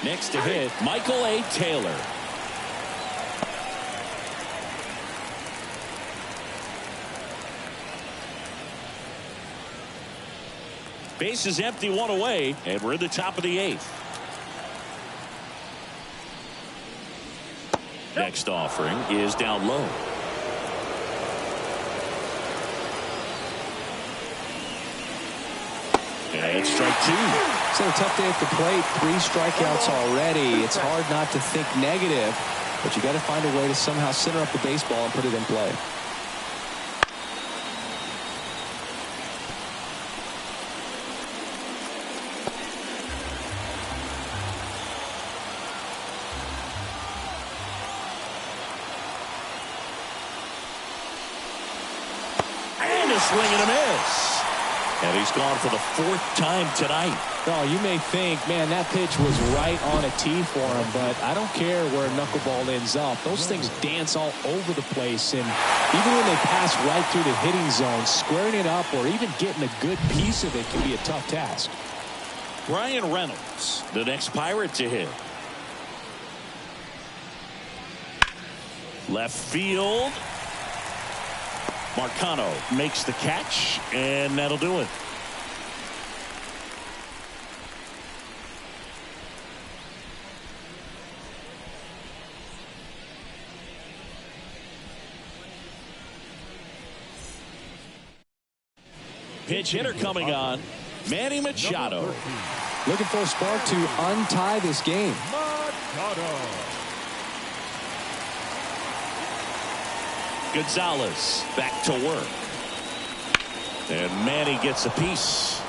Next to hit, Michael A. Taylor. Base is empty, 1 away, and we're in the top of the 8th. Next offering is down low. And strike 2. It's a tough day at the plate. 3 strikeouts already. It's hard not to think negative, but you got to find a way to somehow center up the baseball and put it in play. Swing and a miss. And he's gone for the 4th time tonight. Oh, you may think, man, that pitch was right on a tee for him, but I don't care where a knuckleball ends up. Those things dance all over the place, and even when they pass right through the hitting zone, squaring it up or even getting a good piece of it can be a tough task. Brian Reynolds, the next Pirate to hit. Left field. Marcano makes the catch, and that'll do it. Pitch hitter coming on, Manny Machado. Looking for a spark to untie this game. Gonzalez back to work. And Manny gets a piece.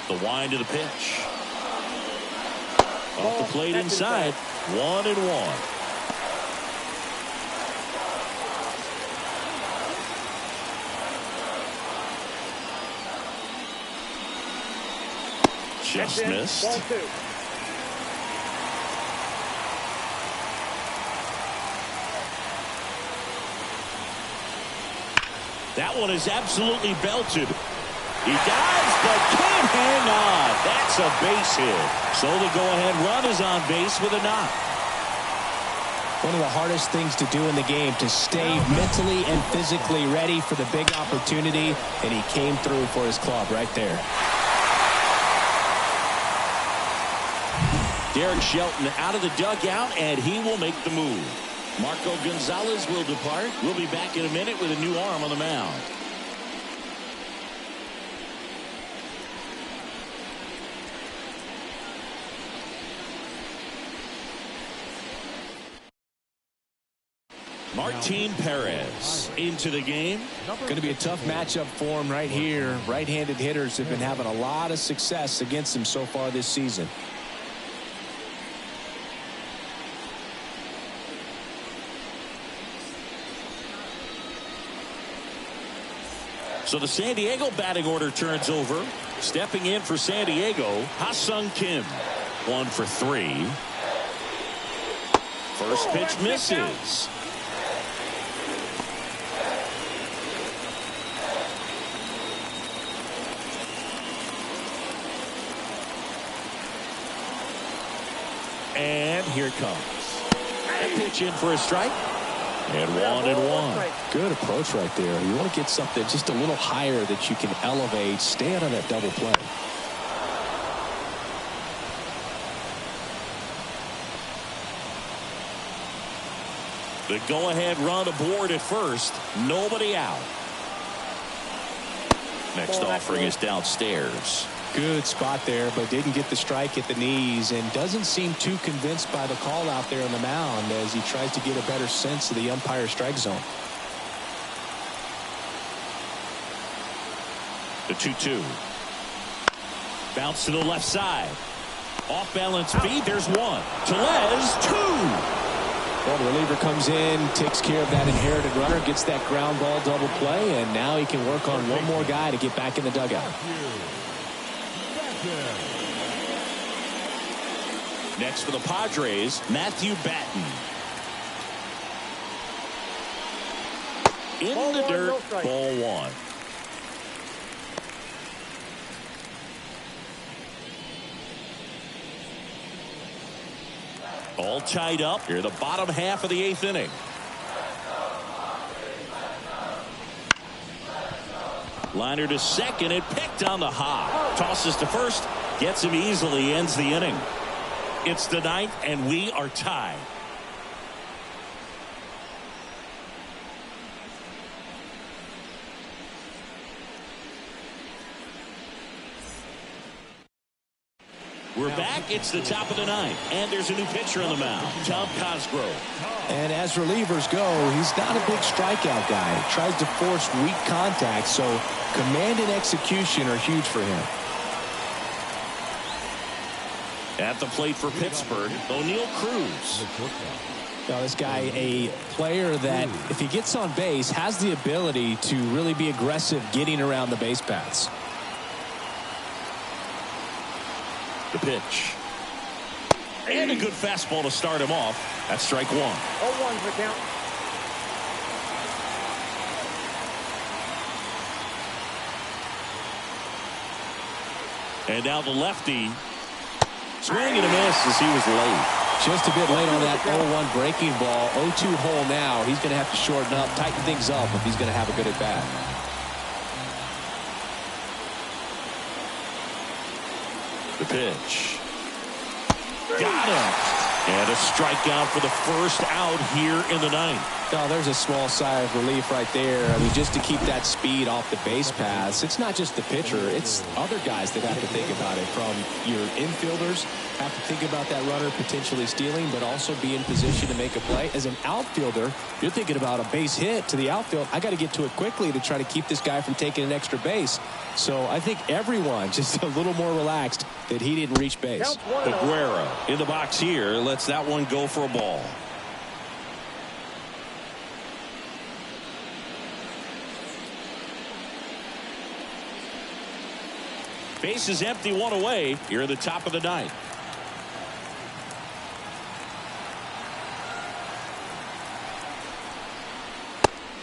The wind of the pitch. Off the plate inside. 1-1. Just missed. That one is absolutely belted. He dives but can't hang on. That's a base hit. So the go-ahead run is on base with a knock. One of the hardest things to do in the game, to stay mentally and physically ready for the big opportunity, and he came through for his club right there. Derek Shelton out of the dugout, and he will make the move. Marco Gonzalez will depart. We'll be back in a minute with a new arm on the mound. Martin Perez into the game. Going to be a tough matchup for him right here. Right-handed hitters have been having a lot of success against him so far this season. So the San Diego batting order turns over. Stepping in for San Diego, Ha-Sung Kim. 1 for 3. First pitch misses. And here it comes. A pitch in for a strike. And 1-1. Good approach right there. You want to get something just a little higher that you can elevate. Stay out of that double play. The go-ahead run aboard at first. Nobody out. Next offering is downstairs. Good spot there, but didn't get the strike at the knees and doesn't seem too convinced by the call out there on the mound as he tries to get a better sense of the umpire strike zone. The 2-2. Bounce to the left side. Off balance feed. There's one. Tellez, two. Well, the reliever comes in, takes care of that inherited runner, gets that ground ball double play, and now he can work on one more guy to get back in the dugout. Next for the Padres, Matthew Batten. In Ball the one, dirt, no strike. ball one. All tied up here in the bottom half of the 8th inning. Liner to second, and picked on the hop. Tosses to first, gets him easily, ends the inning. It's the 9th, and we are tied. We're back. It's the top of the 9th, and there's a new pitcher on the mound, Tom Cosgrove. And as relievers go, he's not a big strikeout guy. He tries to force weak contact, so command and execution are huge for him. At the plate for Pittsburgh, O'Neal Cruz. Now, this guy, a player that, if he gets on base, has the ability to really be aggressive getting around the base paths. The pitch. And a good fastball to start him off. That's strike one. 0-1's the count. And now the lefty. Swing and a miss as he was late. Just a bit late on that 0-1 breaking ball. 0-2 hole now. He's going to have to shorten up, tighten things up if he's going to have a good at bat. The pitch. Got him. And a strikeout for the first out here in the 9th. Oh, there's a small sigh of relief right there. I mean, just to keep that speed off the base paths. It's not just the pitcher. It's other guys that have to think about it. From your infielders have to think about that runner potentially stealing, but also be in position to make a play. As an outfielder, you're thinking about a base hit to the outfield. I got to get to it quickly to try to keep this guy from taking an extra base. So I think everyone just a little more relaxed that he didn't reach base. Aguero in the box here lets that one go for a ball. Base is empty, one away here at the top of the 9th.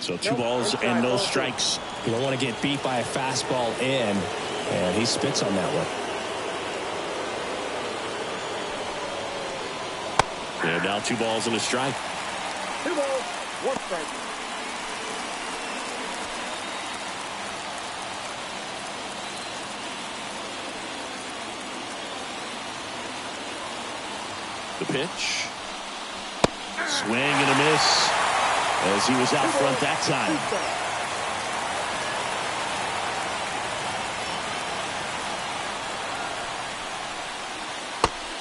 So 2 balls and no strikes. You don't want to get beat by a fastball in, and he spits on that one. And now 2 balls and a strike. 2 balls, 1 strike. The pitch. Swing and a miss as he was out front that time.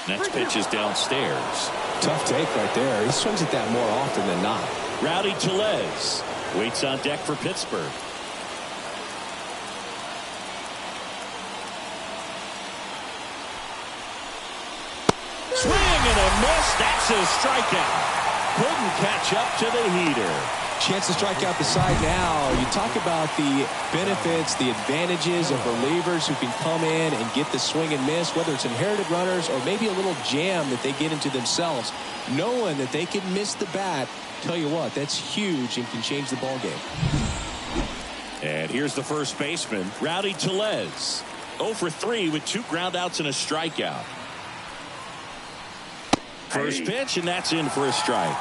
Next pitch is downstairs. Tough take right there. He swings at that more often than not. Rowdy Tellez waits on deck for Pittsburgh. Swing and a miss. That's a strikeout. Couldn't catch up to the heater. Chance to strike out the side now. You talk about the benefits, the advantages of relievers who can come in and get the swing and miss, whether it's inherited runners or maybe a little jam that they get into themselves. Knowing that they can miss the bat, tell you what, that's huge and can change the ball game. And here's the first baseman, Rowdy Tellez. 0 for 3 with 2 groundouts and a strikeout. First pitch, and that's in for a strike.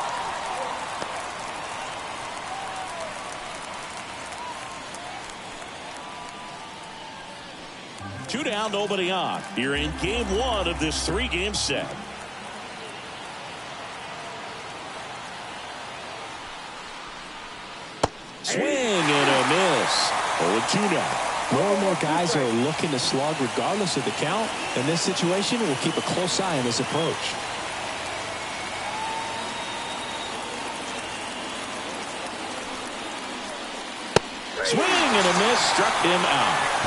Two down, nobody on. You're in game 1 of this 3-game set. Swing and a miss. 0-2 now. More and more guys are looking to slug regardless of the count. In this situation, we'll keep a close eye on his approach. Swing and a miss, struck him out.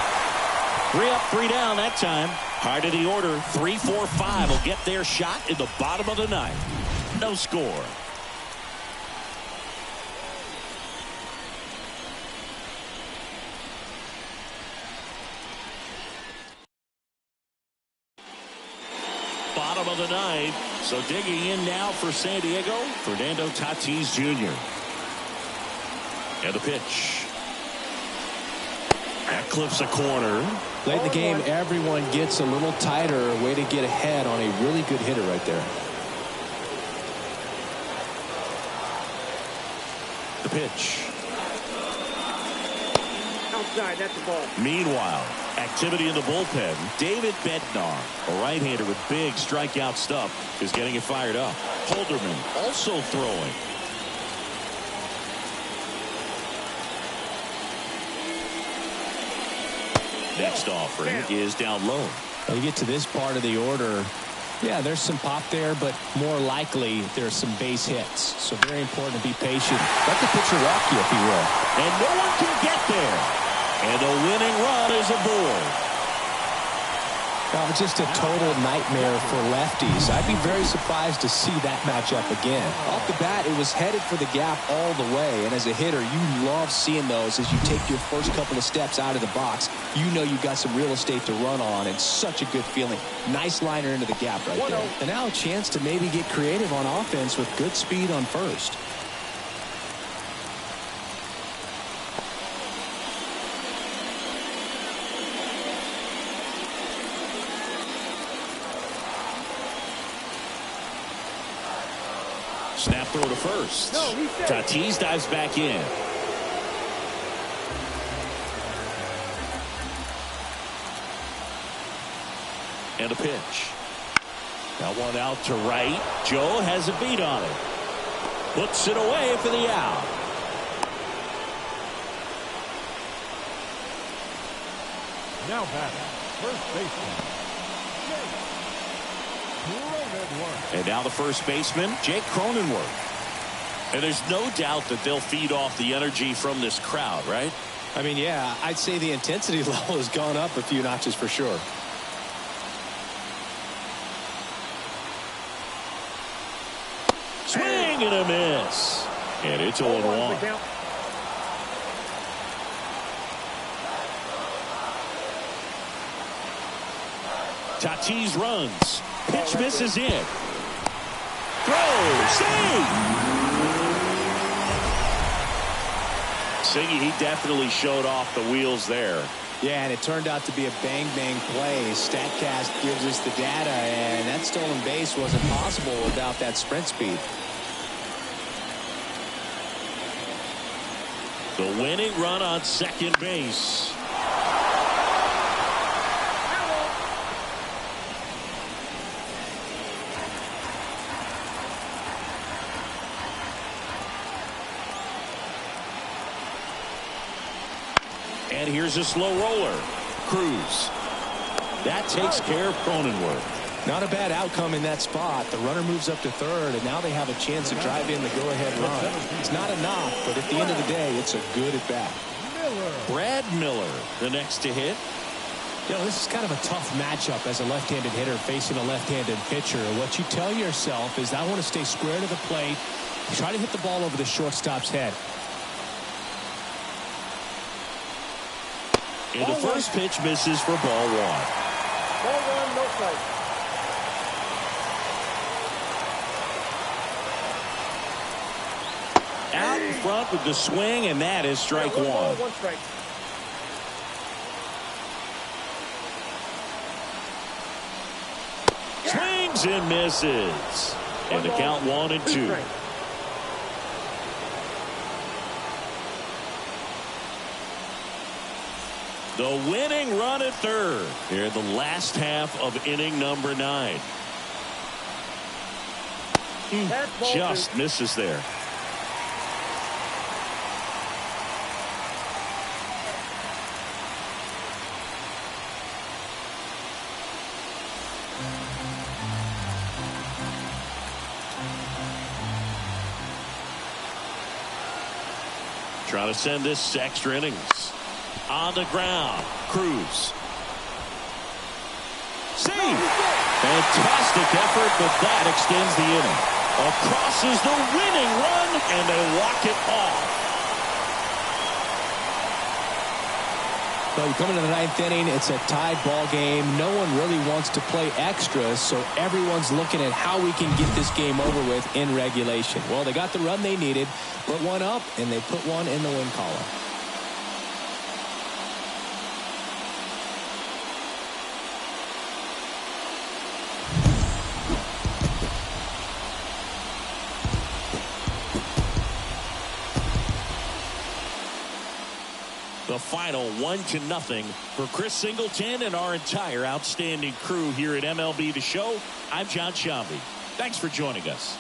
3 up, 3 down that time. Part of the order, 3, 4, 5 will get their shot in the bottom of the ninth. No score. Bottom of the ninth. So digging in now for San Diego, Fernando Tatis Jr. And the pitch. That clips a corner. Late in the game, everyone gets a little tighter. Way to get ahead on a really good hitter right there. The pitch. Outside, that's the ball. Meanwhile, activity in the bullpen. David Bednar, a right-hander with big strikeout stuff, is getting it fired up. Holderman also throwing. Next offering is down low. When you get to this part of the order, yeah, there's some pop there, but more likely there's some base hits. So very important to be patient. Let the pitcher walk you, if he will. And no one can get there. And the winning run is aboard. Just a total nightmare for lefties. I'd be very surprised to see that matchup again. Off the bat, it was headed for the gap all the way. And as a hitter, you love seeing those as you take your first couple of steps out of the box. You know you've got some real estate to run on, and such a good feeling. Nice liner into the gap right there. And now a chance to maybe get creative on offense with good speed on first. Snap throw to first. Tatis dives back in. And a pitch. That one out to right. Joe has a beat on it. Puts it away for the out. Now batting, first baseman. And now the first baseman, Jake Cronenworth. And there's no doubt that they'll feed off the energy from this crowd, right? I mean, yeah, I'd say the intensity level has gone up a few notches for sure. Swing and a miss. And it's 0-1. Tatis runs. Pitch misses in. Throw. Singy, he definitely showed off the wheels there. Yeah, and it turned out to be a bang-bang play. StatCast gives us the data, and that stolen base wasn't possible without that sprint speed. The winning run on second base. And here's a slow roller. Cruz. That takes care of Cronenworth. Not a bad outcome in that spot. The runner moves up to third, and now they have a chance to drive in the go-ahead run. It's not enough, but at the end of the day, it's a good at-bat. Brad Miller, the next to hit. You know, this is kind of a tough matchup as a left-handed hitter facing a left-handed pitcher. What you tell yourself is, I want to stay square to the plate, try to hit the ball over the shortstop's head. And the first pitch misses for ball one. Ball one, no strike. Out in front with the swing, and that is strike one. Ball, one strike. Swings and misses. And the count 1-2. The winning run at third here in the last half of inning number 9. Just misses there. Trying to send this to extra innings. On the ground, Cruz. see. Fantastic effort, but that extends the inning. Across is the winning run, and they walk it off. Well, you come into the ninth inning, it's a tied ball game. No one really wants to play extras, so everyone's looking at how we can get this game over with in regulation. Well, they got the run they needed, put one up, and they put one in the win column. The final 1-0 for Chris Singleton and our entire outstanding crew here at MLB The Show. I'm John Shambi. Thanks for joining us.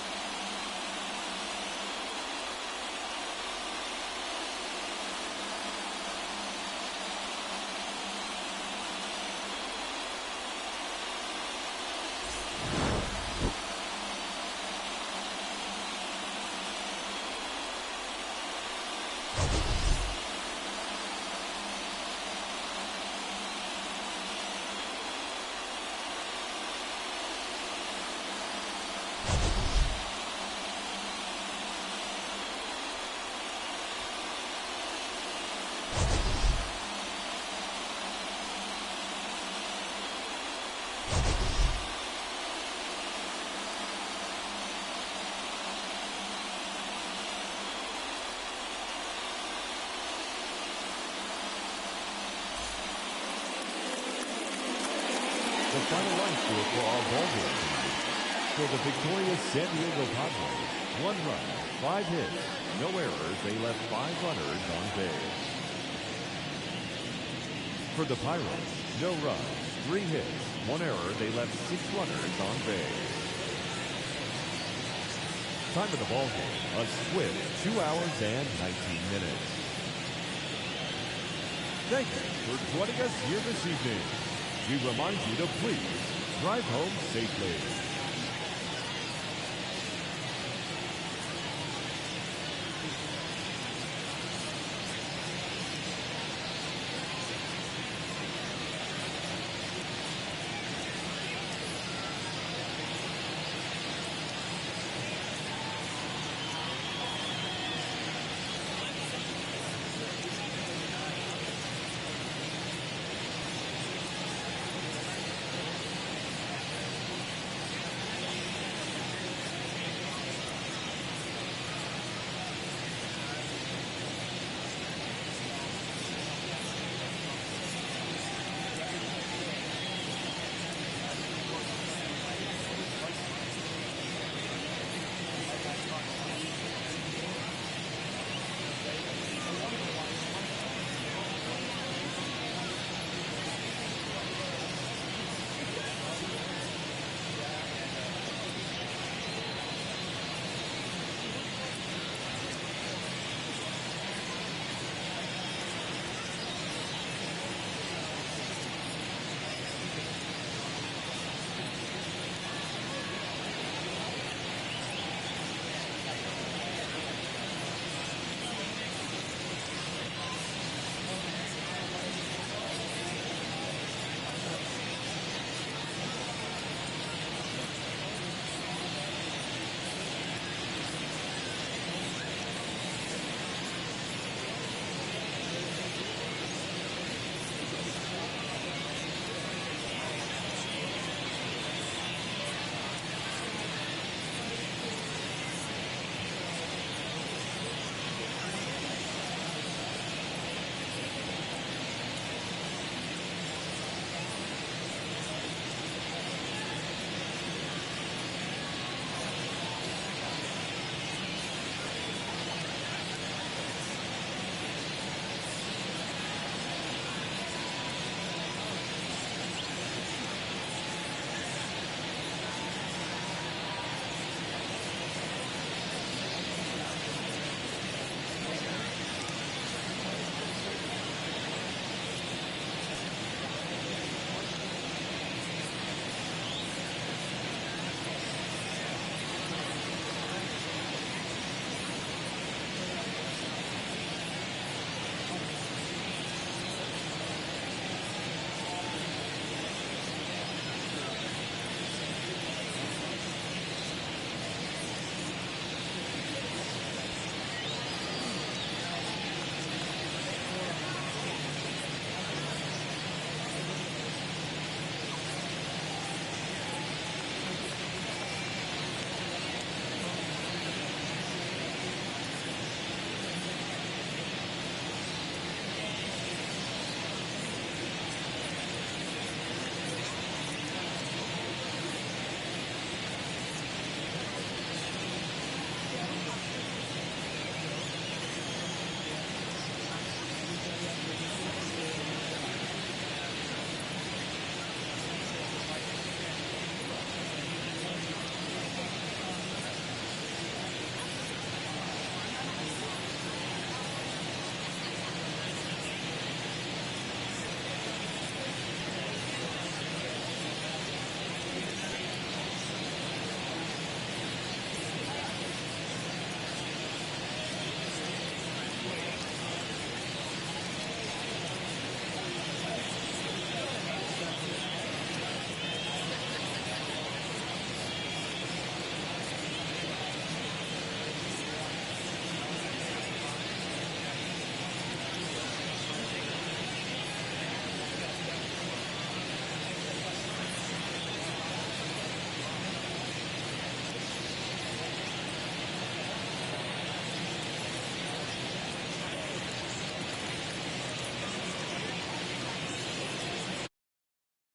The final run score for our ball game tonight. For the victorious San Diego Padres, 1 run, 5 hits, no errors. They left 5 runners on base. For the Pirates, no runs, 3 hits, 1 error. They left 6 runners on base. Time of the ball game, a swift 2 hours and 19 minutes. Thank you for joining us here this evening. We remind you to please drive home safely.